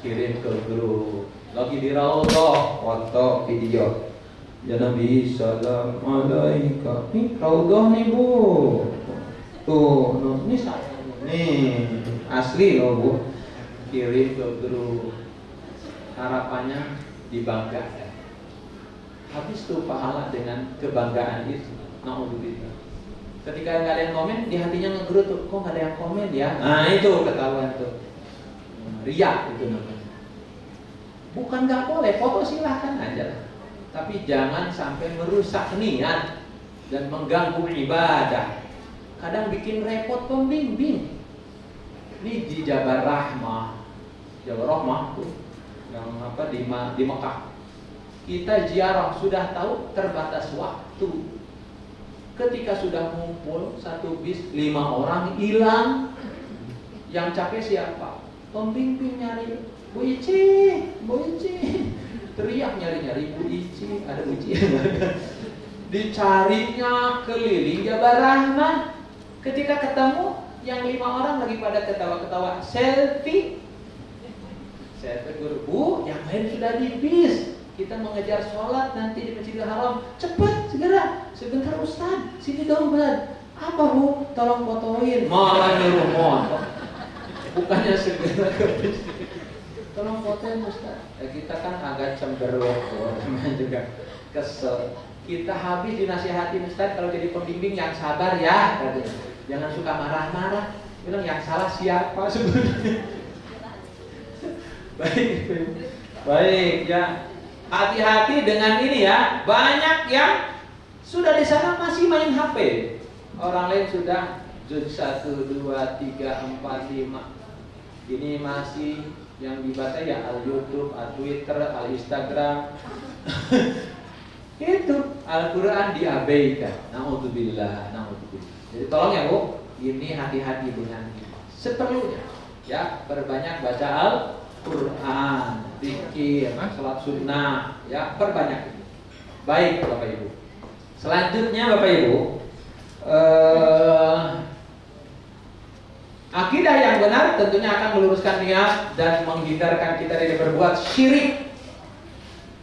kirim ke grup. Lagi di raudhah foto video. Ya Nabi salam alaika. Nih raudhah nih Bu. Tuh, ini saya nih asli loh Bu. Kirim ke grup, harapannya dibanggakan. Habis tuh pahala dengan kebanggaan itu. Naudzubillah. Ketika nggak ada yang komen, di hatinya ngegerut tuh, kok nggak ada yang komen ya? Nah itu ketahuan tuh, riya itu namanya. Bukan nggak boleh, foto silahkan aja, tapi jangan sampai merusak niat dan mengganggu ibadah. Kadang bikin repot pembimbing. Ini di Jabar Rahmah tuh yang apa di Mekah. Kita ziarah sudah tahu terbatas waktu. Ketika sudah ngumpul satu bis 5 orang hilang. Yang capek siapa? Pembimbing nyari Bu Ici. Teriak nyari Bu Ici, ada Bu Ici. Dicarinya keliling Jabar Rahmah. Ketika ketemu yang 5 orang lagi pada ketawa-ketawa selfie guru. Bu, Lain sudah di bis, kita mengejar sholat nanti di Masjidil Haram, cepat segera, sebentar Ustaz, sini dong Bad. Apa Bu? Tolong fotoin. Malah nyuruh motor. Bukannya segera ke bis. Tolong fotoin Ustaz. Kita kan agak cemberut, teman juga kesel. Kita habis dinasihatin Ustaz, kalau jadi pembimbing yang sabar ya, katanya. Jangan suka marah-marah. Bilang yang salah siapa sebenarnya? Baik ya. Hati-hati dengan ini ya. Banyak yang sudah di sana masih main HP. Orang lain sudah juz 1, 2, 3, 4, 5. Ini masih yang dibaca ya al-YouTube, al-Twitter, al-Instagram. Itu Al-Quran diabaikan. Na'udzubillah. Jadi tolong ya Bu, ini hati-hati dengan ini. Seperlunya ya, perbanyak baca Al-Quran, zikir, salat sunnah, ya perbanyak ini. Baik Bapak Ibu. Selanjutnya Bapak Ibu, akidah yang benar tentunya akan meluruskan niat dan menghindarkan kita dari berbuat syirik.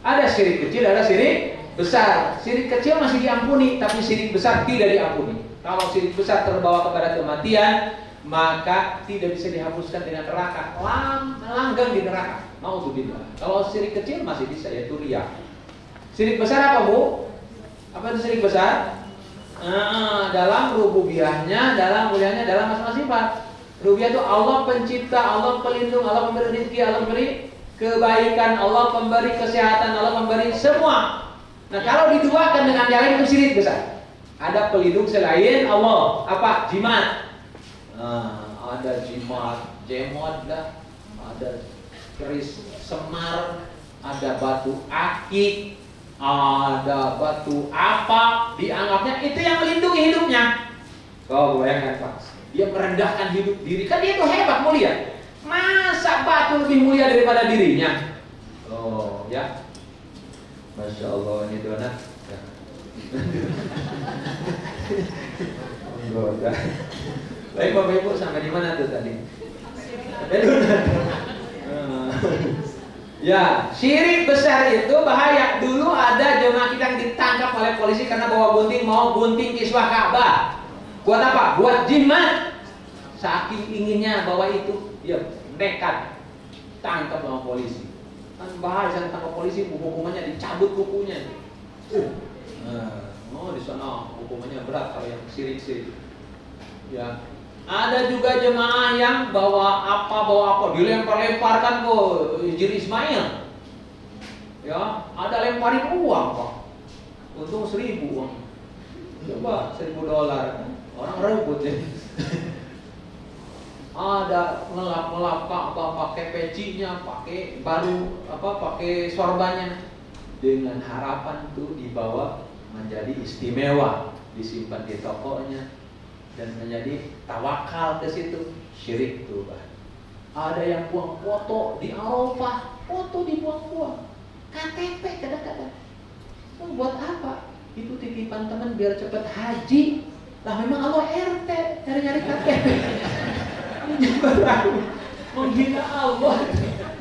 Ada syirik kecil, ada syirik besar. Syirik kecil masih diampuni, tapi syirik besar tidak diampuni. Kalau syirik besar terbawa kepada kematian, maka tidak bisa dihapuskan dengan neraka, langgeng di neraka. Nauzubillah. Kalau syirik kecil masih bisa, yaitu riya. Syirik besar apa Bu? Apa itu syirik besar? Dalam rububiyahnya, dalam mulianya, dalam asma sifat. Rububiyah itu Allah pencipta, Allah pelindung, Allah pemberi rezeki, Allah memberi kebaikan, Allah pemberi kesehatan, Allah memberi semua. Nah kalau diduakan dengan yang lain itu syirik besar. Ada pelindung selain Allah. Apa? Jimat. Ada jimat, jemot dah, ada keris semar, ada batu akik, ada batu apa, dianggapnya itu yang melindungi hidupnya. Kau bayangkan Pak, dia merendahkan hidup diri, kan dia itu hebat mulia. Masa batu lebih mulia daripada dirinya? Oh ya, Masya Allah, ini donat. Enggak. Baik Bapak Ibu, sampai di mana tuh tadi? Ya, syirik besar itu bahaya. Dulu ada jemaah kita yang ditangkap oleh polisi karena bawa gunting, mau gunting kiswah Ka'bah. Buat apa? Buat jimat. Saking inginnya bawa itu, dia nekat tangkap sama polisi. Kan bahaya saya tangkap polisi, hukumannya dicabut kukunya. Di sana hukumannya berat kalau yang syirik-syirik. Ya. Ada juga jemaah yang bawa apa, dilempar-lemparkan ke Hijri Ismail. Ya, ada lemparin uang Pak. Untung 1.000 uang. Coba $1.000. Orang rebut ya. Ada ngelap-ngelap Ka'bah pakai pecinya, pakai pakai sorbannya, dengan harapan tuh dibawa menjadi istimewa, disimpan di tokonya dan menjadi tawakal ke situ. Syirik tuh Pak. Ada yang buang foto di Arafah, foto dibuang-buang. KTP kadang-kadang. Buat apa? Itu titipan teman biar cepat haji. Lah memang Allah RT nyari-nyari KTP. Menghina Allah,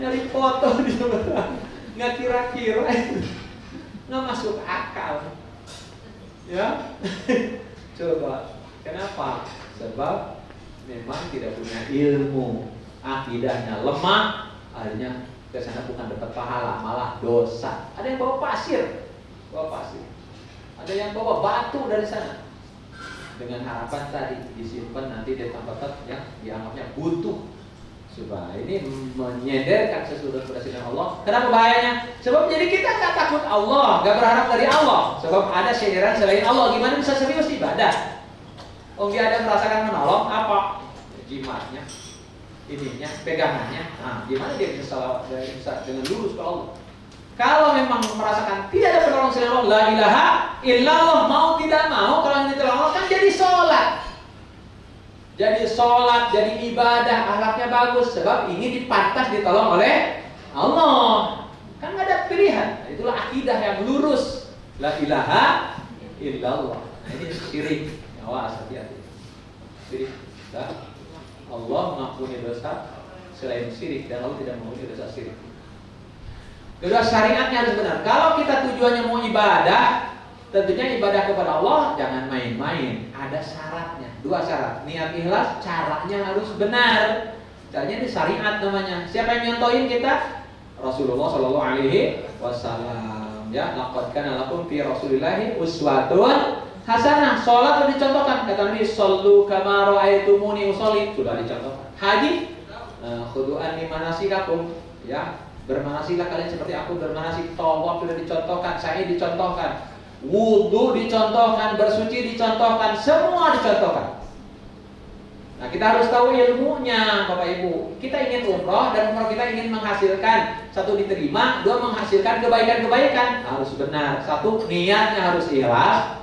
nyari foto di seberang. Nggak kira-kira itu, nggak masuk akal. Ya, coba. Kenapa? Sebab memang tidak punya ilmu, akidahnya lemah, akhirnya ke sana bukan dapat pahala, malah dosa. Ada yang bawa pasir, ada yang bawa batu dari sana, dengan harapan tadi disimpan nanti di tempat yang dianggapnya butuh. Supaya ini menyederkan sesuatu kepada Allah. Kenapa bahayanya? Sebab jadi kita nggak takut Allah, nggak berharap dari Allah. Sebab ada syairan selain Allah, gimana bisa serius ibadah? Dia ada merasakan menolong apa? Jimatnya, ininya, pegangannya. Nah, gimana dia bisa dengan lurus ke Allah? Kalau memang merasakan tidak ada penolong selain Allah, la ilaha illallah, mau tidak mau kalau ini ditolong Allah kan jadi sholat. Jadi sholat, jadi ibadah, akhlaknya bagus. Sebab ini dipantas ditolong oleh Allah. Kan nggak ada pilihan. Itulah akidah yang lurus. La ilaha illallah. Ini syirik. Awas, hati-hati. Syirik. Allah mengampuni dosa selain syirik, dan Allah tidak mengampuni dosa syirik. Kedua, syariatnya harus benar. Kalau kita tujuannya mau ibadah, tentunya ibadah kepada Allah jangan main-main. Ada syaratnya. 2 syarat. Niat ikhlas, caranya harus benar. Caranya ini syariat namanya. Siapa yang nyontohin kita? Rasulullah Shallallahu Alaihi Wasallam. Ya, laqad kana lakum fi Rasulillahi uswatun hasanah. Salat sudah dicontohkan. Kata Nabi, "Shallu kama ra'aitumuni usolli." Sudah dicontohkan. Haji, khudu anni manasikakum. Ya, bermanasilah kalian seperti aku bermanasik. Tawaf sudah dicontohkan, sa'i dicontohkan, wudu dicontohkan, bersuci dicontohkan, semua dicontohkan. Nah, kita harus tahu ilmunya, Bapak Ibu. Kita ingin umroh dan umroh kita ingin menghasilkan, 1 diterima, 2 menghasilkan kebaikan-kebaikan. Harus benar. 1, niatnya harus ikhlas.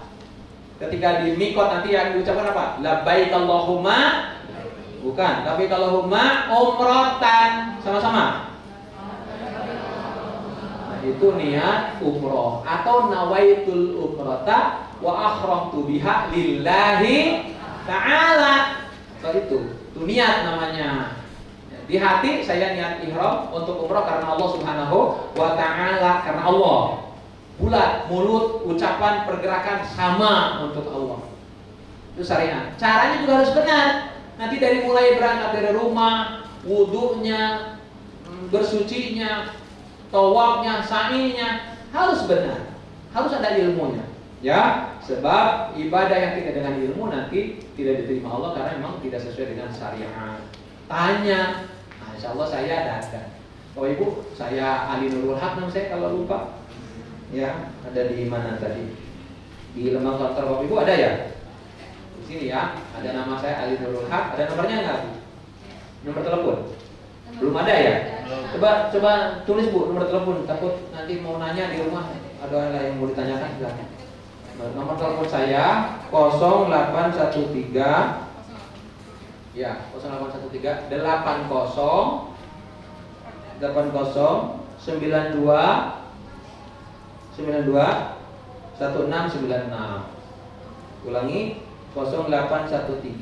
Ketika di mikot nanti yang diucapkan apa? Labbaik Allahumma, bukan. Labbaik Allahumma umrotan, sama-sama. Nah, itu niat umroh atau nawaitul umrota wa akhramtu biha lillahi ta'ala. Itu niat namanya. Di hati saya niat ihram untuk umrah karena Allah Subhanahu wa taala, karena Allah. Bulat, mulut, ucapan, pergerakan sama untuk Allah. Itu syariat. Caranya juga harus benar. Nanti dari mulai berangkat dari rumah, wudunya, bersucinya, tawafnya, sa'inya harus benar. Harus ada ilmunya. Ya, sebab ibadah yang tidak dengan ilmu nanti tidak diterima Allah karena memang tidak sesuai dengan syariat. Tanya, nah, insya Allah saya ada. Oh Ibu, saya Ali Nurul Haq nama saya kalau lupa. Ya, ada di mana tadi? Di lembaga kantor Bapak Ibu ada ya? Di sini ya, ada nama saya Ali Nurul Haq. Ada nomornya nggak Bu? Nomor telepon? Belum ada ya? Coba tulis Bu nomor telepon. Takut nanti mau nanya di rumah ada yang mau ditanyakan silakan. Nomor telepon saya 0813 ya 0813 80 92 1696. Ulangi 0813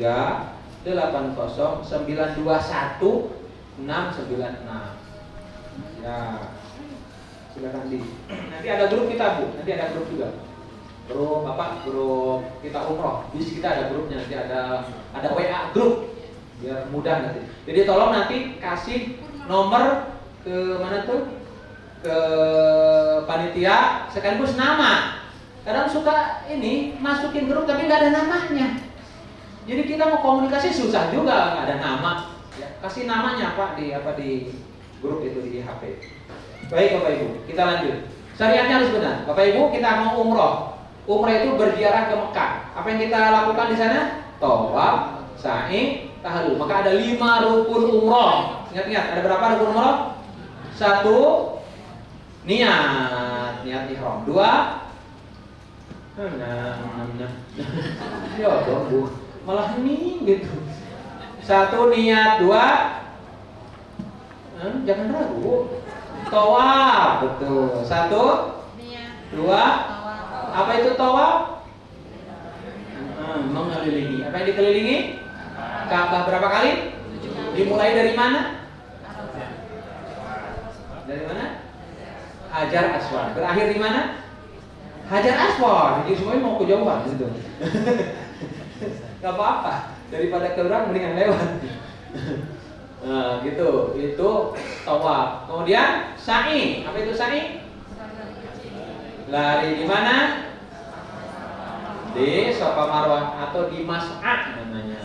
80 921 696. Ya, silakan di. Nanti ada grup kita Bu, nanti ada grup juga. Grup kita umroh. Di kita ada grupnya, nanti ada WA grup biar mudah nanti. Jadi tolong nanti kasih nomor ke mana tuh? Ke panitia sekaligus nama. Kadang suka ini masukin grup tapi nggak ada namanya. Jadi kita mau komunikasi susah juga nggak ada nama. Ya, kasih namanya di grup itu di HP. Baik Bapak Ibu, kita lanjut. Syariatnya harus benar. Bapak Ibu, kita mau umroh. Umrah itu berziarah ke Mekah. Apa yang kita lakukan di sana? Tawaf, sa'i, tahallul. Maka ada 5 rukun umroh. Ingat-ingat, ada berapa rukun umroh? 1, niat ihram. 2, ya dong Bu, malah ini gitu. 1 niat, 2, jangan ragu. Tawaf, betul. 1, 2. Apa itu tawaf? Mengelilingi. Apa yang dikelilingi? Ka'bah berapa kali? Dimulai dari mana? Dari mana? Hajar Aswad. Berakhir di mana? Hajar Aswad. Jadi semuanya mau kejauhan gitu. Gak apa-apa. Daripada kurang mendingan lewat. Nah, gitu. Itu tawaf. Kemudian sa'i. Apa itu sa'i? Lari di mana? Di Safa Marwah atau di Mas'a namanya.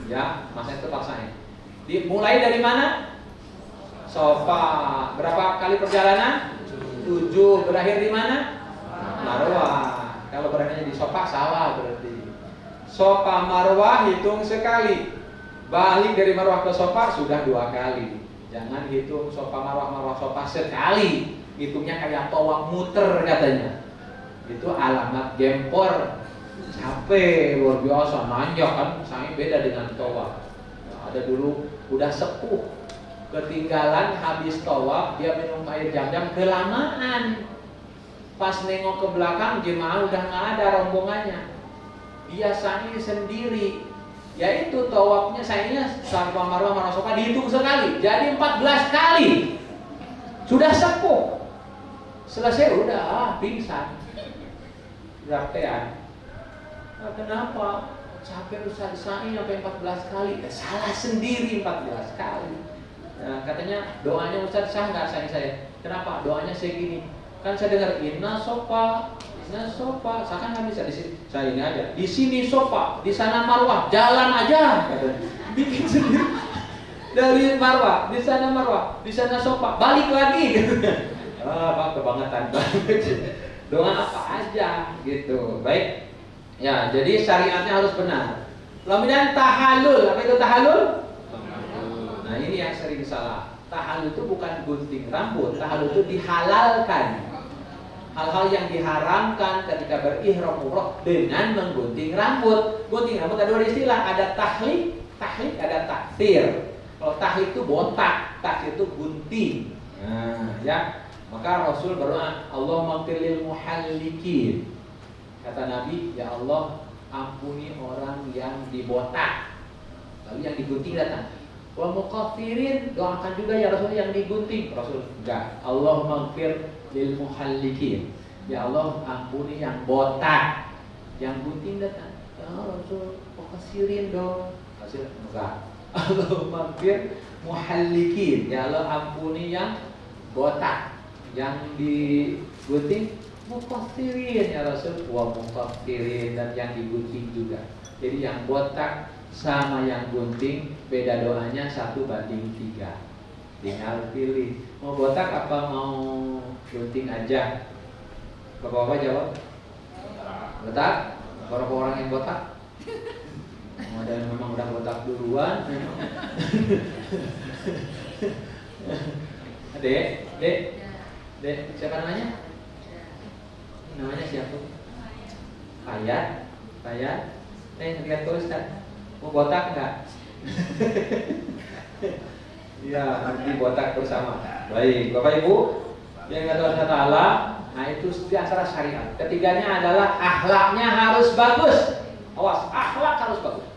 Ya, Mas'a itu paksanya. Dimulai dari mana? Safa. Berapa kali perjalanan? 7. Berakhir di mana? Marwah. Kalau berakhirnya di Safa salah berarti. Safa Marwah hitung sekali. Balik dari Marwah ke Safa sudah 2 kali. Jangan hitung Safa Marwah Safa sekali. Hitungnya kayak tawaf muter katanya. Itu alamat gempor, capek luar biasa, nanjak kan. Saya beda dengan tawaf. Nah, ada dulu udah sepuh, ketinggalan habis tawaf dia minum air jam-jam kelamaan. Pas nengok ke belakang jemaah udah nggak ada rombongannya. Dia sa'i sendiri. Yaitu tawafnya sa'inya Safa Marwah Safa dihitung sekali, jadi 14 kali. Sudah sepuh. Selesai udah pingsan. Praktean. Nah, kenapa? Capek Ustaz, saya sampai 14 kali. Salah sendiri 14 kali. Nah, katanya doanya Ustaz sah nggak saya? Kenapa? Doanya segini. Kan saya dengar inna sofa. Saya kan nggak bisa di sini. Saya ini aja. Di sini sofa, di sana marwah. Jalan aja. Katanya. Bikin sendiri. Dari marwah, di sana marwah, di sana sofa. Balik lagi. Pak kebangetan banget. Doa apa aja gitu. Baik. Ya, jadi syariatnya harus benar. Kemudian tahalul, apa itu tahalul? Nah, ini yang sering salah. Tahalul itu bukan gunting rambut, tahalul itu dihalalkan. Hal-hal yang diharamkan ketika berihram umroh dengan menggunting rambut. Gunting rambut ada dua istilah, ada tahlik, ada taktir. Kalau tahlik itu botak, taktir itu gunting. Nah, ya. Maka Rasul berdoa, Allahumma ighfir lil muhallikin. Kata Nabi, ya Allah, ampuni orang yang dibotak. Lalu yang digunting datang. Wa muqaffirin, doakan juga ya Rasul yang digunting. Rasul enggak. Allahumma ighfir lil muhallikin. Ya Allah, ampuni yang botak. Yang gunting datang. Ya Rasul, muqassirin dong. Rasul enggak. Allahumma ighfir muhallikin. Ya Allah, ampuni yang botak. Yang digunting muqassirin ya Rasul, wa muqassirin, dan yang digunting juga. Jadi yang botak sama yang gunting beda doanya 1:3. Tinggal pilih mau botak apa mau gunting aja. Bapak-bapak jawab botak. Berapa orang yang botak? Ada yang memang udah botak duluan. Dek, siapa namanya? Namanya siapa? Fayat. Lihat tuh Ustaz. Mau botak enggak? Iya, nanti botak bersama. Baik, Bapak Ibu, yang kata Allah Ta'ala, nah itu di antara syariat. Ketiganya adalah akhlaknya harus bagus. Awas, akhlak harus bagus.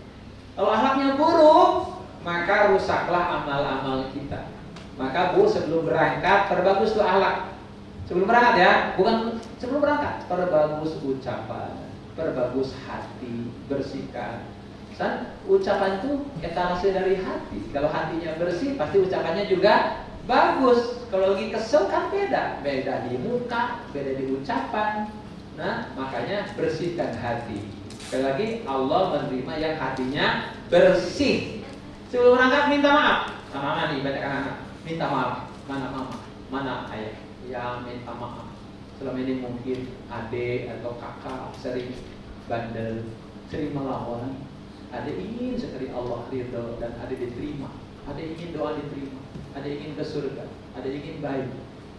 Kalau akhlaknya buruk, maka rusaklah amal-amal kita. Maka Bu, sebelum berangkat, terbagus tuh akhlak. Sebelum berangkat ya, bukan sebelum berangkat. Perbagus ucapan, perbagus hati, bersihkan. Ucapan itu etalase dari hati. Kalau hatinya bersih, pasti ucapannya juga bagus. Kalau lagi kesel kan beda di muka, beda di ucapan. Nah, makanya bersihkan hati. Sekali lagi, Allah menerima yang hatinya bersih. Sebelum berangkat minta maaf. Sama mama nih, bacakan anak. Minta maaf. Mana mama? Mana ayah? Ya minta maaf. Selama ini mungkin adik atau kakak sering bandel, sering melawan. Ada ingin sekali Allah ridho dan ada diterima. Ada ingin doa diterima. Ada ingin ke surga. Ada ingin baik.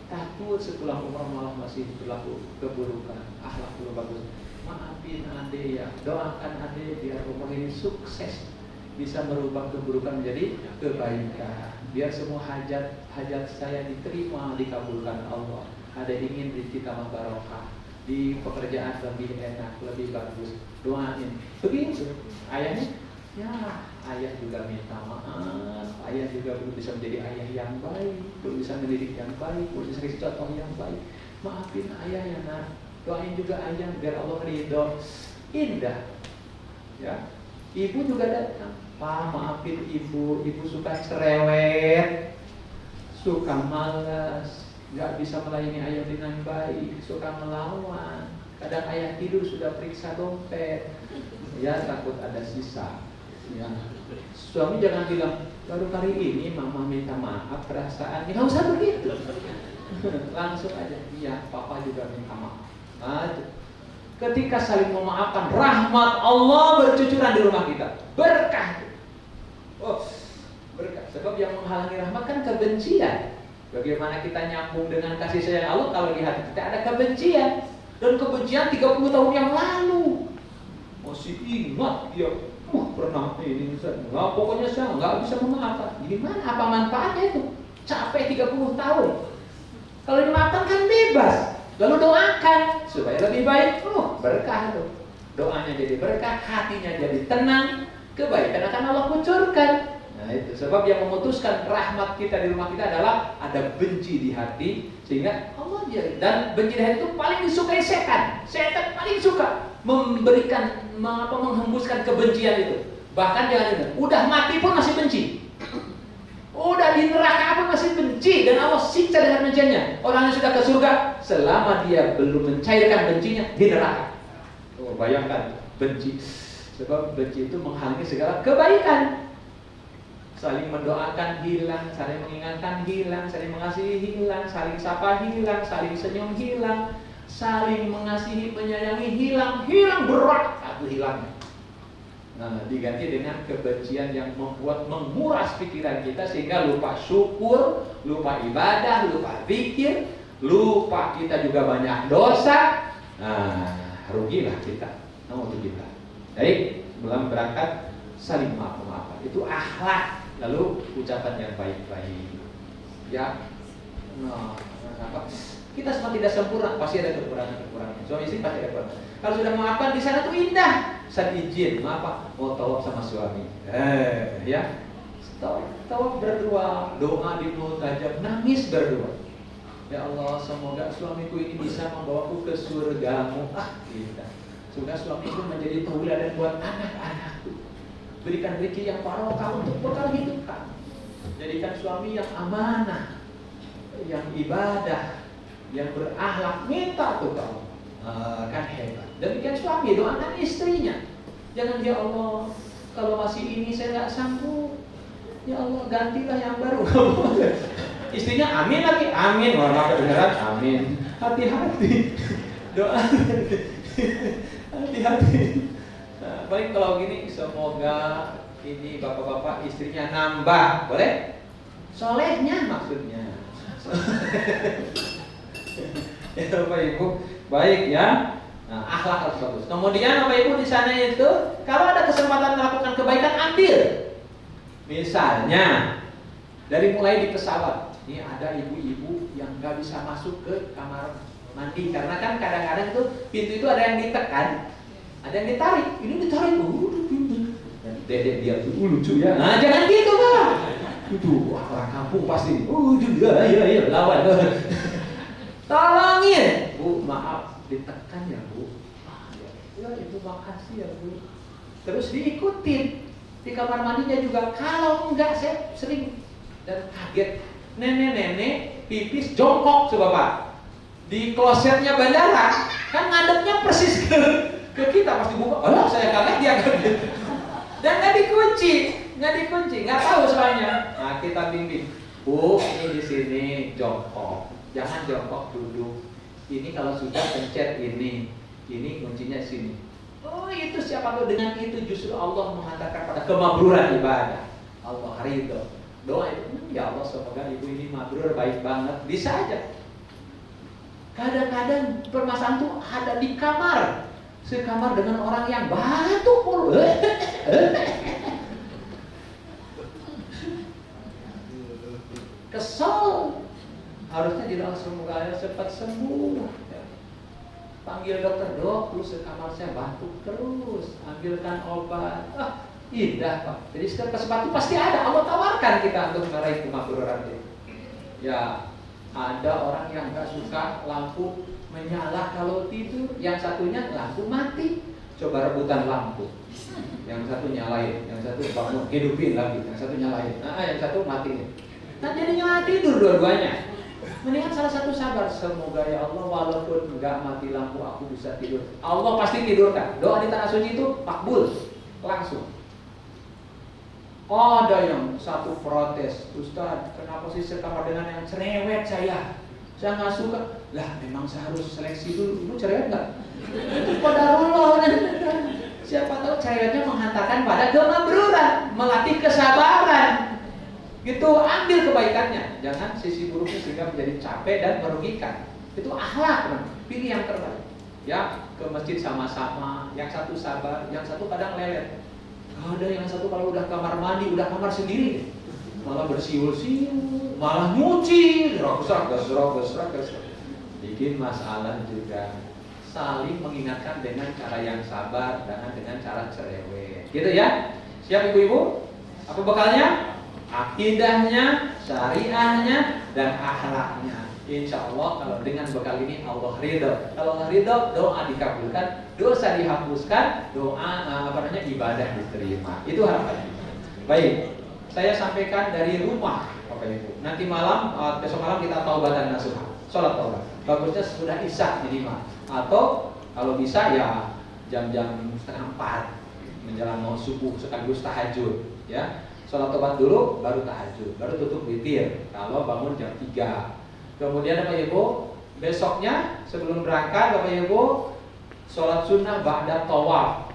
Takut setelah umur malah masih berlaku keburukan. Akhlak belum bagus. Maafin adik ya. Doakan adik biar umur ini sukses, bisa merubah keburukan menjadi kebaikan. Biar semua hajat saya diterima, dikabulkan Allah. Ada ingin rezeki tambah barokah, di pekerjaan lebih enak, lebih bagus. Doain. Begitu. Ayahnya, ya ayah juga minta maaf. Ayah juga belum bisa menjadi ayah yang baik, belum bisa mendidik yang baik, belum bisa kasih contoh yang baik. Maafin ayah ya nak. Doain juga ayah biar Allah ridho. Indah. Ya. Ibu juga datang. Pak, maafin ibu suka cerewet, suka malas, nggak bisa melayani ayah dengan baik, suka melawan. Kadang ayah tidur sudah periksa dompet, ya takut ada sisa. Ya. Suami jangan bilang, baru kali ini mama minta maaf perasaan, nggak usah begitu. Langsung aja, iya papa juga minta maaf. Ketika saling memaafkan, rahmat Allah bercucuran di rumah kita, berkah. Oh, berkah. Sebab yang menghalangi rahmat kan kebencian. Bagaimana kita nyambung dengan kasih sayang Allah kalau di hati kita ada kebencian? Dan kebencian 30 tahun yang lalu masih ingat dia, pernah ini nggak, pokoknya saya nggak bisa memaafkan. Gimana? Apa manfaatnya itu? Capek 30 tahun. Kalau dimaafkan kan bebas. Lalu doakan supaya lebih baik. Berkah tuh. Doanya jadi berkah, hatinya jadi tenang, kebaikan akan Allah kucurkan. Nah itu sebab yang memutuskan rahmat kita di rumah kita adalah ada benci di hati, sehingga Allah biarin. Dan benci di hati itu paling disukai setan. Setan paling suka memberikan menghembuskan kebencian itu. Bahkan jangan ingat, udah mati pun masih benci. Udah di neraka pun masih benci, dan Allah siksa dengan benciannya. Orang yang sudah ke surga selama dia belum mencairkan bencinya di neraka. Oh, bayangkan benci. Sebab benci itu menghalangi segala kebaikan. Saling mendoakan hilang, saling mengingatkan hilang, saling mengasihi hilang, saling sapa hilang, saling senyum hilang, saling mengasihi, menyayangi hilang berat satu hilangnya. Nah, diganti dengan kebencian yang membuat menguras pikiran kita sehingga lupa syukur, lupa ibadah, lupa zikir, lupa kita juga banyak dosa. Nah, rugilah kita. Alhamdulillah. Baik, sebelum berangkat saling maaf-maafan. Itu akhlak. Lalu ucapan yang baik-baik. Ya. Nah, apa? Kita semua tidak sempurna, pasti ada kekurangan-kekurangan. Suami istri pasti ada kekurangan. Kalau sudah memaafkan di sana tuh indah. Saat izin, maaf, mau tawaf sama suami. Ya. Tawaf berdua, doa di mutajab, nangis berdua. Ya Allah, semoga suamiku ini bisa membawaku ke surgamu. Kita. Semoga suamiku menjadi tauladan buat anak-anakku. Berikan rezeki yang barokah untuk bekal hidup kami. Jadikan suami yang amanah, yang ibadah, yang berakhlak, minta tuh kamu. Kan hebat. Demikian suami, doakan istrinya. Jangan, ya Allah, kalau masih ini saya nggak sanggup. Ya Allah, gantilah yang baru. Istrinya amin lagi, amin. Wah, kedengeran, amin. Hati-hati. Doa. Hati-hati. Nah, baik kalau gini, semoga ini bapak-bapak istrinya nambah, boleh? Solehnya maksudnya. Ya Bapak Ibu, baik ya. Nah, akhlak harus bagus. Kemudian Bapak Ibu di sana itu, kalau ada kesempatan melakukan kebaikan, ambil. Misalnya dari mulai di pesawat, ini ada ibu-ibu yang nggak bisa masuk ke kamar mandi karena kan kadang-kadang itu pintu itu ada yang ditekan, ada yang ditarik. Ini ditarik, dan dedek dia tuh lucu ya. Nah jangan gitu Pak. Itu orang kampung pasti. Juga ya lawan. Tolongin, Bu, maaf ditekan ya Bu. Ya Ibu makasih ya Bu. Terus diikutin di kamar mandinya juga. Kalau enggak saya sering dan kaget nenek-nenek pipis jongkok coba Pak. Di klosetnya bandara kan ngadepnya persis ke kita pasti buka. Oh saya kaget dia kaget. Dan nggak dikunci, nggak tahu soalnya. Nah kita bimbing, Bu ini di sini jongkok. Jangan jongkok duduk. Ini kalau sudah pencet ini kuncinya sini. Oh itu siapa tahu dengan itu justru Allah menghantarkan pada kemabruran ibadah. Allah ridho. Doa itu, ya Allah semoga ibu ini mabrur baik banget. Bisa aja. Kadang-kadang permasalahan itu ada di kamar. Sekamar dengan orang yang batuk mulu. Kesel. Harusnya didoa semoga cepat sembuh. Ya. Panggil dokter, dok, lu sekamar saya batuk terus, ambilkan obat. Indah Pak. Jadi setiap kesempatan pasti ada. Allah tawarkan kita untuk meraih kemakmuran itu. Ya, ada orang yang nggak suka lampu menyala kalau tidur, yang satunya lampu mati. Coba rebutan lampu. Yang satu nyalain, yang satu bangun hidupin lagi, yang satu nyalain. Yang satu matiin. Nah jadi nyala tidur dua-duanya. Mendingan salah satu sabar. Semoga ya Allah walaupun nggak mati lampu aku bisa tidur. Allah pasti tidurkan. Doa di tanah suci itu makbul langsung. Oh, ada yang satu protes, Ustaz, kenapa sih sekamar dengan yang cerewet saya nggak suka. Lah memang saya harus seleksi dulu. Ibu cerewet nggak? Itu qadarullah. Siapa tahu cerewetnya menghantarkan pada kemabruran, melatih kesabaran. Gitu, ambil kebaikannya, jangan sisi buruknya sehingga menjadi capek dan merugikan. Itu akhlak, pilih yang terbaik. Ya, ke masjid sama-sama, yang satu sabar, yang satu kadang lelet. Ada yang satu kalau udah kamar mandi, udah kamar sendiri, malah bersiul-siul, malah nyuci, gesrok. Bikin masalah juga. Saling mengingatkan dengan cara yang sabar, dengan cara cerewet. Gitu ya. Siap ibu-ibu? Apa bekalnya? akidahnya, syariahnya, dan akhlaknya. Insya Allah kalau dengan bekal ini Allah ridho. Kalau Allah ridho, doa dikabulkan, dosa dihapuskan, ibadah diterima. Itu harapannya. Baik, saya sampaikan dari rumah, Bapak Ibu. Nanti malam, besok malam kita taubatan nasuha, sholat taubat. Bagusnya sudah isya minimal. Atau kalau bisa ya jam-jam 3:30 menjelang mau subuh sekaligus tahajud, ya. Sholat taubat dulu, baru tahajud, baru tutup witir. Kalau bangun jam 3. Kemudian Bapak Ibu, besoknya sebelum berangkat Bapak Ibu sholat sunnah ba'da tawaf.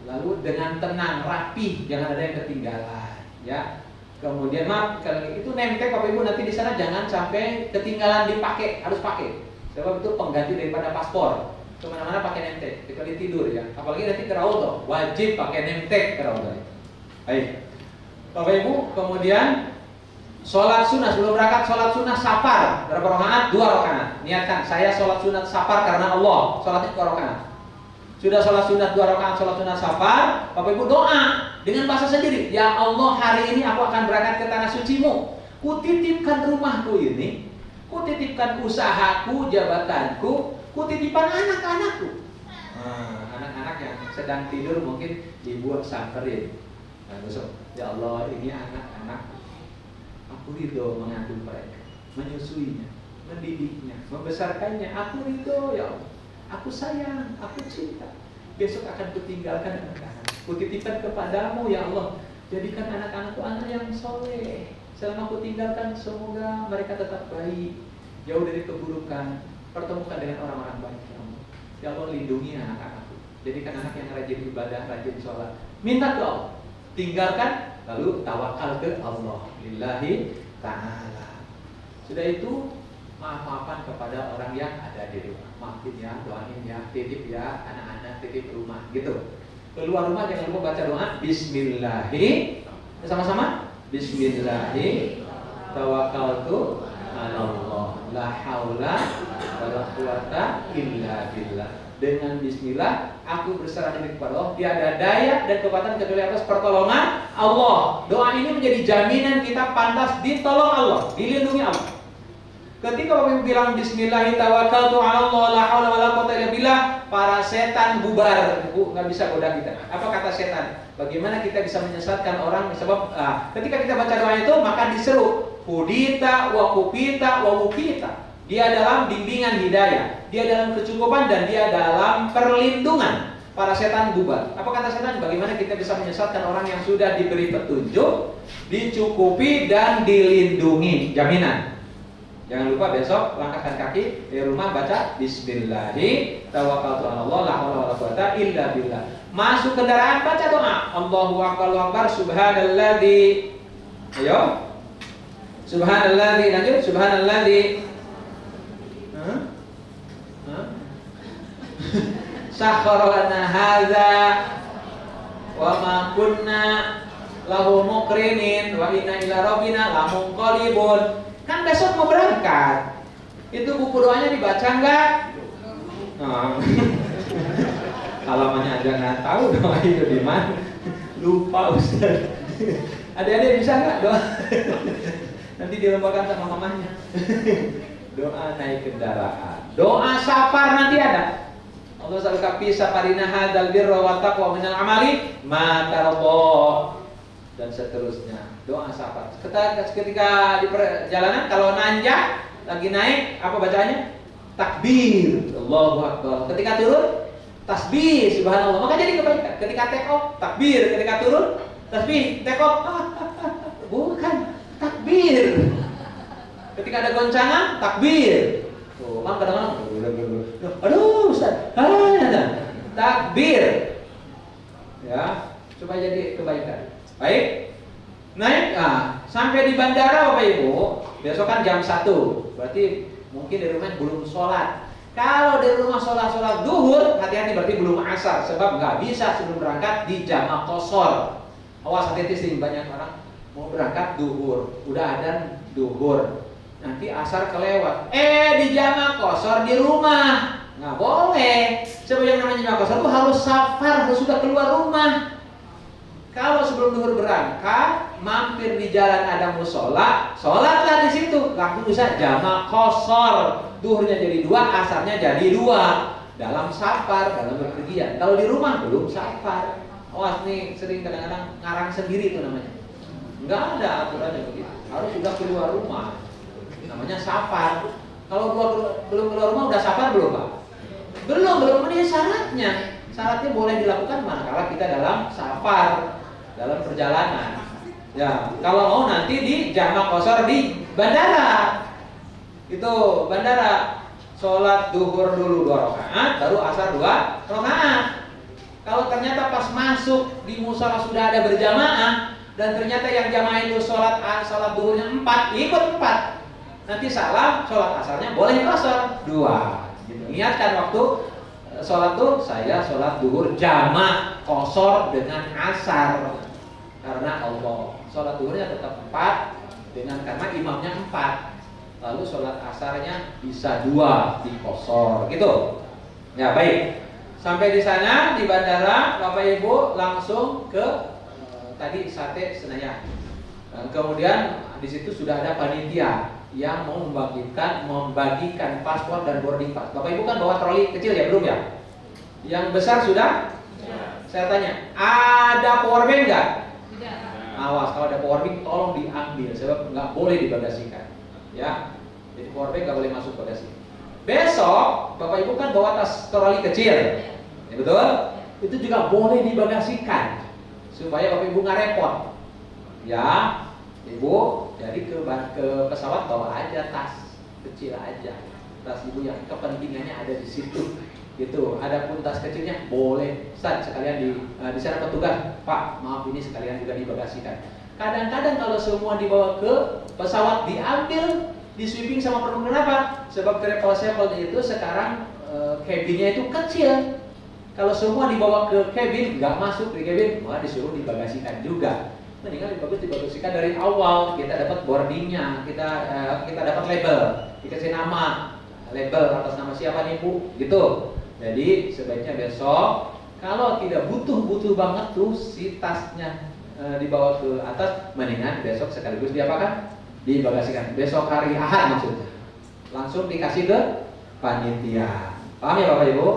Lalu dengan tenang, rapi, jangan ada yang ketinggalan, ya. Kemudian kalau itu nempel Bapak Ibu nanti di sana jangan sampai ketinggalan dipakai, harus pakai. Sebab itu pengganti daripada paspor. Kemana-mana pakai nemtek, kecuali tidur ya. Apalagi nanti ke Raudhah, wajib pakai nemtek ke Raudhah. Baik, Bapak Ibu, kemudian sholat sunnah sebelum berangkat, sholat sunnah safar berapa rakaat? 2 rakaat. Niatkan saya sholat sunnah safar karena Allah. Sholatnya 2 rakaat. Sudah sholat sunnah 2 rakaat, sholat sunnah safar, Bapak Ibu doa dengan bahasa sendiri. Ya Allah, hari ini aku akan berangkat ke tanah sucimu. Kutitipkan rumahku ini, kutitipkan usahaku, jabatanku, kutitipkan anak-anakku. Anak-anak yang sedang tidur mungkin dibuat samperin. Nah, besok, ya Allah, ini anak-anak. Aku ridho mengandung mereka, menyusuinya, mendidiknya, membesarkannya. Aku ridho ya Allah. Aku sayang, aku cinta. Besok akan kutinggalkan anak-anak. Kutitipkan kepadamu ya Allah. Jadikan anak-anakku anak yang soleh. Selama aku tinggalkan, semoga mereka tetap baik, jauh dari keburukan. Pertemukan dengan orang-orang baik ya Allah. Ya Allah, lindungi anak-anakku. Jadikan anak yang rajin ibadah, rajin sholat. Minta ke Allah. Tinggalkan, lalu tawakal ke Allah lillahi ta'ala. Sudah itu maaf-maafan kepada orang yang ada di rumah. Maafin ya, doain ya, titip ya, anak-anak titip rumah gitu. Keluar rumah jangan lupa baca doa Bismillahi. Sama-sama Bismillahi tawakkaltu 'ala Allah la haula wala quwata illa billah. Dengan bismillah aku berserah diri kepada Allah, tiada daya dan kekuatan kecuali atas pertolongan Allah. Doa ini menjadi jaminan kita pantas ditolong Allah, dilindungi Allah. Ketika Bapak bilang bismillah tawakkaltu 'ala Allah la haula wala quwata illa billah, para setan bubar, nggak bisa goda kita. Apa kata setan? Bagaimana kita bisa menyesatkan orang? Sebab ketika kita baca doa itu maka diseru hudita wa kupita wa wukita. Dia dalam bimbingan hidayah, dia dalam kecukupan, dan dia dalam perlindungan. Para setan bubar. Apa kata setan? Bagaimana kita bisa menyesatkan orang yang sudah diberi petunjuk, dicukupi dan dilindungi? Jaminan. Jangan lupa besok langkahkan kaki di rumah baca Bismillahi tawakkaltu 'ala Allah la haula wala quwata illa billah. Masuk kendaraan baca doa Allahu akbar subhanalladzi. Ayo. Subhanalladzi, lanjut subhanalladzi. Sakhkhara lana hadza wa ma kunna lahu muqrinin wa inna ila rabbina lamunqalibun. Kan besok mau berangkat. Itu buku doanya dibaca enggak? Halamannya aja nggak tahu doa itu di mana. Lupa Ustaz. Adik-adik bisa nggak doa? Nanti dilombakan sama mamanya. Doa naik kendaraan. Doa safar nanti ada. Allah salka fi safarina hadzal birra wa taqwa minal amali ma tarda, dan seterusnya. Doa safar. Ketika di perjalanan kalau nanjak lagi naik apa bacanya? Takbir, Allahu akbar. Ketika turun tasbih, subhanallah. Maka jadi kebaikan. Ketika take off takbir, ketika turun tasbih, take off bukan takbir. Ketika ada goncangan takbir. Tuh, kan kadang-kadang aduh Ustaz, takbir. Ya, supaya jadi kebaikan. Baik. Naik, sampai di bandara Bapak Ibu, besok kan jam 1. Berarti mungkin di rumah belum sholat. Kalau di rumah sholat duhur, hati-hati berarti belum asar. Sebab nggak bisa sebelum berangkat di jamak qashar. Awas hati-hati sih, banyak orang mau berangkat duhur, udah adzan duhur, nanti asar kelewat. Di jamak qashar di rumah nggak boleh. Sebab yang namanya jamak qashar itu harus safar, harus sudah keluar rumah. Kalau sebelum duhur berangkat, mampir di jalan ada musola, sholatlah di situ. Langsung bisa jamak qashar. Duhurnya jadi 2, asarnya jadi 2. Dalam safar, dalam bepergian. Kalau di rumah belum safar. Awas nih, sering kadang-kadang ngarang sendiri itu namanya. Enggak ada aturannya begitu. Harus sudah keluar rumah. Namanya safar. Kalau belum keluar rumah udah safar belum, Pak? Belum ini syaratnya. Syaratnya boleh dilakukan manakala kita dalam safar, dalam perjalanan. Ya, kalau mau nanti di jamak qashar di bandara. Itu bandara. Sholat duhur dulu 2 rakaat, baru asar 2 rakaat. Kalau ternyata pas masuk di musola sudah ada berjamaah dan ternyata yang jamaah itu sholat duhurnya 4, ikut 4. Nanti salah, sholat asarnya boleh qashar 2. Gitu. Ingatkan waktu sholat tuh, saya sholat duhur jamak qashar dengan asar karena Allah. Sholat duhurnya tetap 4 karena imamnya 4. Lalu sholat asarnya bisa 2 di qashar, gitu. Ya baik. Sampai di sana di bandara, Bapak Ibu langsung ke tadi Sate Senayan. Kemudian di situ sudah ada panitia yang mau membagikan paspor dan boarding pass. Bapak Ibu kan bawa troli kecil ya, belum ya? Yang besar sudah? Ya. Saya tanya, ada power bank nggak? Tidak. Awas, kalau ada power bank tolong diambil, sebab nggak boleh dibagasikan. Ya, jadi power bank nggak boleh masuk bagasi. Besok Bapak Ibu kan bawa tas troli kecil, ya betul? Itu juga boleh dibagasikan supaya Bapak Ibu nggak repot. Ya, Ibu, jadi ke pesawat bawa aja tas kecil aja, tas Ibu yang kepentingannya ada di situ. Gitu. Adapun tas kecilnya boleh, Ustaz, sekalian di sana petugas, Pak, maaf ini sekalian juga dibagasikan. Kadang-kadang kalau semua dibawa ke pesawat diambil, di sweeping sama penumpang. Kenapa? Sebab travel itu sekarang cabinnya itu kecil. Kalau semua dibawa ke cabin, nggak masuk di cabin, malah disuruh dibagasikan juga. Mendingan bagus dibagasikan dari awal. Kita dapat boardingnya, kita dapat label, dikasih nama, label atas nama siapa nih Bu, gitu. Jadi sebaiknya besok kalau tidak butuh banget tuh si tasnya dibawa ke atas, mendingan besok sekaligus diapakan? Dibagasikan. Besok hari Ahad maksudnya. Langsung dikasih ke panitia. Paham ya Bapak Ibu?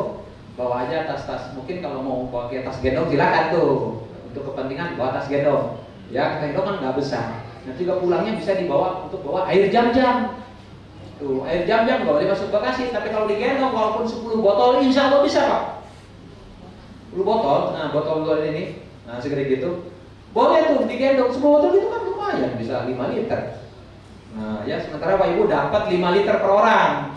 Bawa aja tas-tas. Mungkin kalau mau pakai tas gendong silakan tuh. Untuk kepentingan bawa tas gendong. Ya, tas gendong kan nggak besar. Nanti juga pulangnya bisa dibawa untuk bawa air jam-jam. Tuh, air jam-jam nggak boleh masuk bagasi. Tapi kalau digendong walaupun 10 botol, insya Allah bisa Pak. 10 botol, nah botol ini, nah segede gitu. Boleh tuh digendong, 10 botol itu kan lumayan, bisa 5 liter. Nah ya, sementara Pak Ibu dapat 5 liter per orang.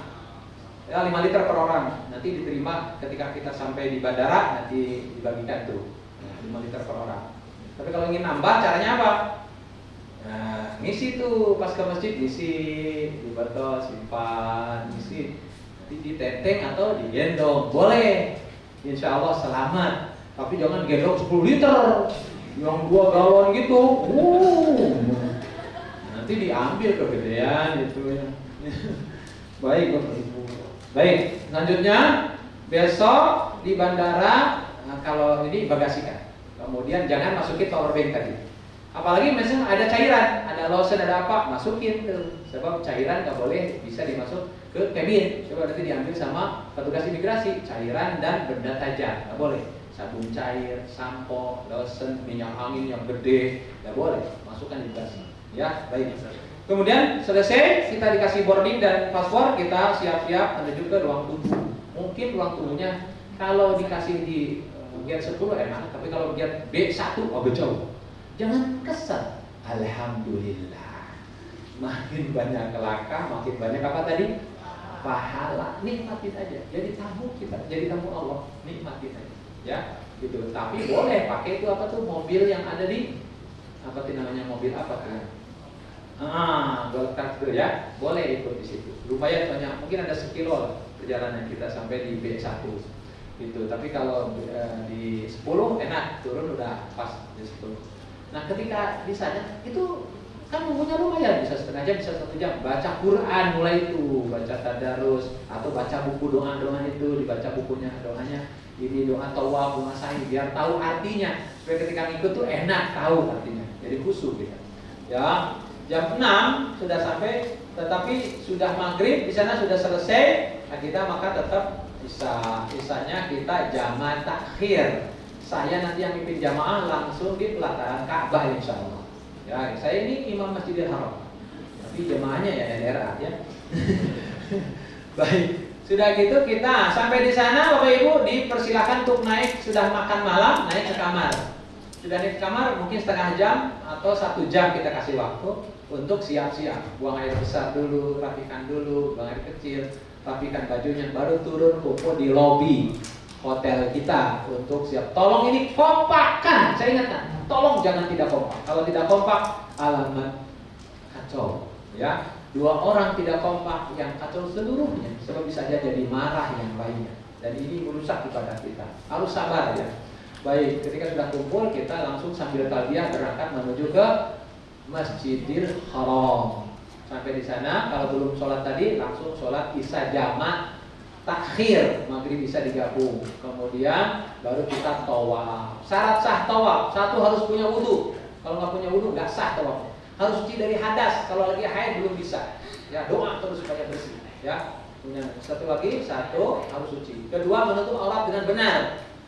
Ya, 5 liter per orang. Nanti diterima ketika kita sampai di bandara, nanti dibagikan tuh 5 liter per orang. Tapi kalau ingin nambah, caranya apa? Nah, ngisi tuh pas ke masjid, ngisi di botol, simpan, ngisi. Nanti diteteng atau digendong, boleh. Insya Allah selamat. Tapi jangan gendong 10 liter, yang 2 galon gitu. Nanti diambil kegedean itu ya. Baik Bapak Ibu. Baik, selanjutnya besok di bandara, kalau ini bagasikan. Kemudian jangan masukin power bank tadi. Apalagi misalnya ada cairan, ada lotion, ada apa, masukin tuh. Sebab cairan nggak boleh bisa dimasuk ke cabin. Coba nanti diambil sama petugas imigrasi. Cairan dan benda tajam nggak boleh. Sabun cair, sampo, lotion, minyak angin yang gede nggak boleh. Masukkan di bagasi. Ya, baik. Kemudian selesai kita dikasih boarding dan paspor, kita siap-siap menuju ke ruang tunggu. Mungkin ruang tunggunya kalau dikasih di gate 10 enak, tapi kalau gate B1 agak jauh. Jangan kesal. Alhamdulillah. Makin banyak kelakar, makin banyak apa tadi? Pahala. Nikmatin aja. Jadi tamu kita, jadi tamu Allah. Nikmatin aja. Ya, gitu. Tapi boleh pakai itu apa tuh mobil yang ada di apa tuh namanya, mobil apa tuh? Golf cart itu ya, boleh ikut di situ. Lumayan banyak, mungkin ada 1 kilo lah perjalanan kita sampai di B1 gitu. Tapi kalau di 10 enak, turun udah pas di 10. Nah ketika di sana itu Kan bukunya lumayan, bisa setengah jam, bisa 1 jam. Baca Quran mulai itu, baca tadarus atau baca buku doa-doa itu, dibaca bukunya doanya. Ini doa tawaf, doa sa'i, biar tahu artinya. Supaya ketika ngikut tuh enak tahu artinya. Jadi khusyuk gitu. Ya, jam 6 sudah sampai, tetapi sudah maghrib di sana sudah selesai. Nah, kita maka tetap isanya kita jamaah takhir. Saya nanti yang pimpin jamaah langsung di pelataran Ka'bah insyaallah. Ya, saya ini imam Masjidil Haram, tapi jemaahnya ya LRA ya. Baik, sudah gitu kita sampai di sana, Bapak Ibu dipersilakan untuk naik, sudah makan malam naik ke kamar. Sudah naik ke kamar mungkin setengah jam atau 1 jam kita kasih waktu untuk siap-siap, buang air besar dulu, rapikan dulu, buang air kecil, rapikan bajunya, baru turun kumpul di lobi hotel kita untuk siap. Tolong ini kompakkan, saya ingatkan, tolong jangan tidak kompak. Kalau tidak kompak, alamat kacau. Ya, 2 orang tidak kompak yang kacau seluruhnya, sebab bisa saja jadi marah yang lainnya. Dan ini merusak ibadah kita. Harus sabar ya. Baik, ketika sudah kumpul kita langsung sambil talbiyah berangkat menuju ke Masjidil Haram. Sampai di sana, kalau belum sholat tadi langsung sholat isya jamaah takhir, maghrib bisa digabung. Kemudian baru kita tawaf. Syarat sah tawaf, 1 harus punya wudu. Kalau nggak punya wudu nggak sah tawaf. Harus suci dari hadas. Kalau lagi haid belum bisa. Ya, doa terus supaya bersih. Ya. Kemudian 1 lagi, 1 harus suci. Kedua, menutup aurat dengan benar.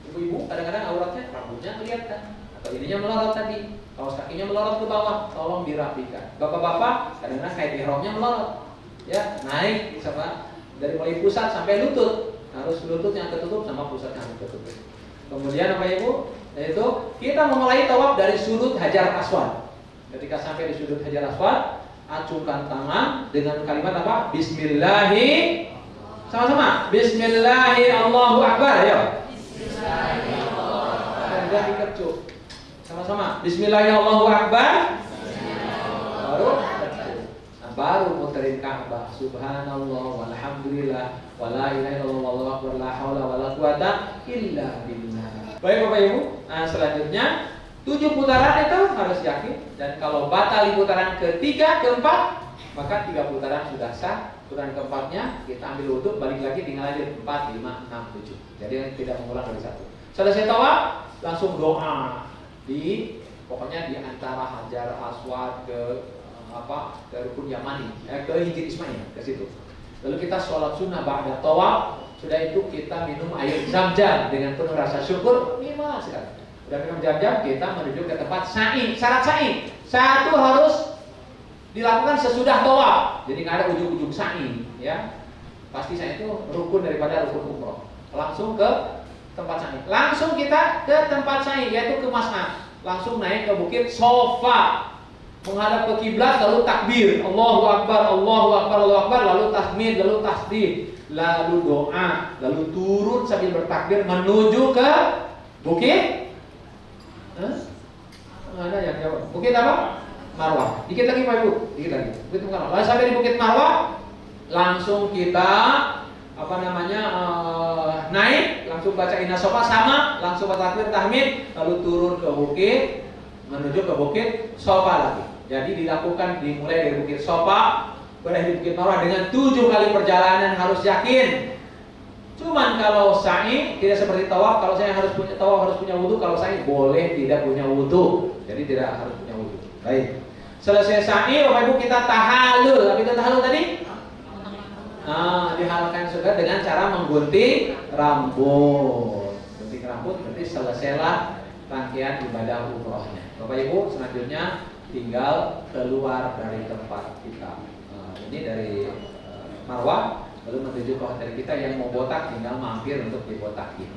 Ibu-ibu kadang-kadang auratnya rambutnya kelihatan atau ininya melorot tadi, kaos kakinya melorot ke bawah, tolong dirapikan. Bapak-bapak kadang-kadang kain ihramnya melorot. Ya, naik sama dari mulai pusat sampai lutut, harus lutut yang tertutup sama pusat yang tertutup. Kemudian apa Ibu? Yaitu kita memulai tawaf dari sudut Hajar Aswad. Ketika sampai di sudut Hajar Aswad, acungkan tangan dengan kalimat apa? Bismillahi. Sama-sama. Bismillahi Allahu Akbar. Ayo. Bismillahi Allahu Akbar. Dan dikecup. Sama-sama. Bismillahi Allahu Akbar. Baru muterin Ka'bah. Subhanallah walhamdulillah wala ilaha illallah wallahu akbar la haula wala quwata illa billah. Baik Bapak Ibu, nah selanjutnya 7 putaran itu harus yakin, dan kalau batal di putaran ketiga, keempat, maka 3 putaran sudah sah. Putaran keempatnya kita ambil wudhu, balik lagi tinggal lanjut 4, 5, 6, 7. Jadi tidak mengulang dari 1. Selesai tawaf, langsung doa pokoknya di antara Hajar Aswad ke rukun Yamani, ke Hijr Ismail, ke situ. Lalu kita sholat sunnah ba'da tawaf. Sudah itu kita minum air Zam-Zam dengan penuh rasa syukur, nikmat sekali. Sudah minum Zam-Zam, kita menuju ke tempat sa'i. Syarat sa'i 1 harus dilakukan sesudah tawaf. Jadi nggak ada ujung-ujung sa'i, ya. Pasti sa'i itu rukun daripada rukun umroh. Langsung ke tempat sa'i. Langsung kita ke tempat sa'i, yaitu ke Mas'ah. Langsung naik ke bukit Sofa, menghadap ke kiblat, lalu takbir, Allahu Akbar, Allahu Akbar, Allahu Akbar, lalu tahmid, lalu tasbih, lalu doa, lalu turun sambil bertakbir menuju ke bukit. Ada yang jawab. Bukit apa? Marwah. Dikit lagi Pak Ibu, dikit lagi. Bukit Marwah. Lalu sampai di bukit Marwah, langsung kita naik, langsung baca Inna Sofa sama, langsung bertakbir tahmid, lalu turun ke bukit menuju ke bukit Sofa lagi. Jadi dilakukan dimulai dari bukit Sofa, berakhir di bukit Marwah dengan 7 kali perjalanan, harus yakin. Cuman kalau sa'i tidak seperti tawaf. Kalau saya harus punya tawaf, harus punya wudu. Kalau sa'i boleh tidak punya wudu. Jadi tidak harus punya wudu. Baik. Selesai sa'i, Bapak Ibu kita tahallul. Apa itu tahallul tadi? Dihalalkan juga dengan cara menggunting rambut. Gunting rambut berarti selesailah rangkaian ibadah umrohnya. Bapak Ibu, selanjutnya tinggal keluar dari tempat kita. Ini dari Marwah, lalu menuju ke hotel kita. Yang mau botak tinggal mampir untuk dibotakin.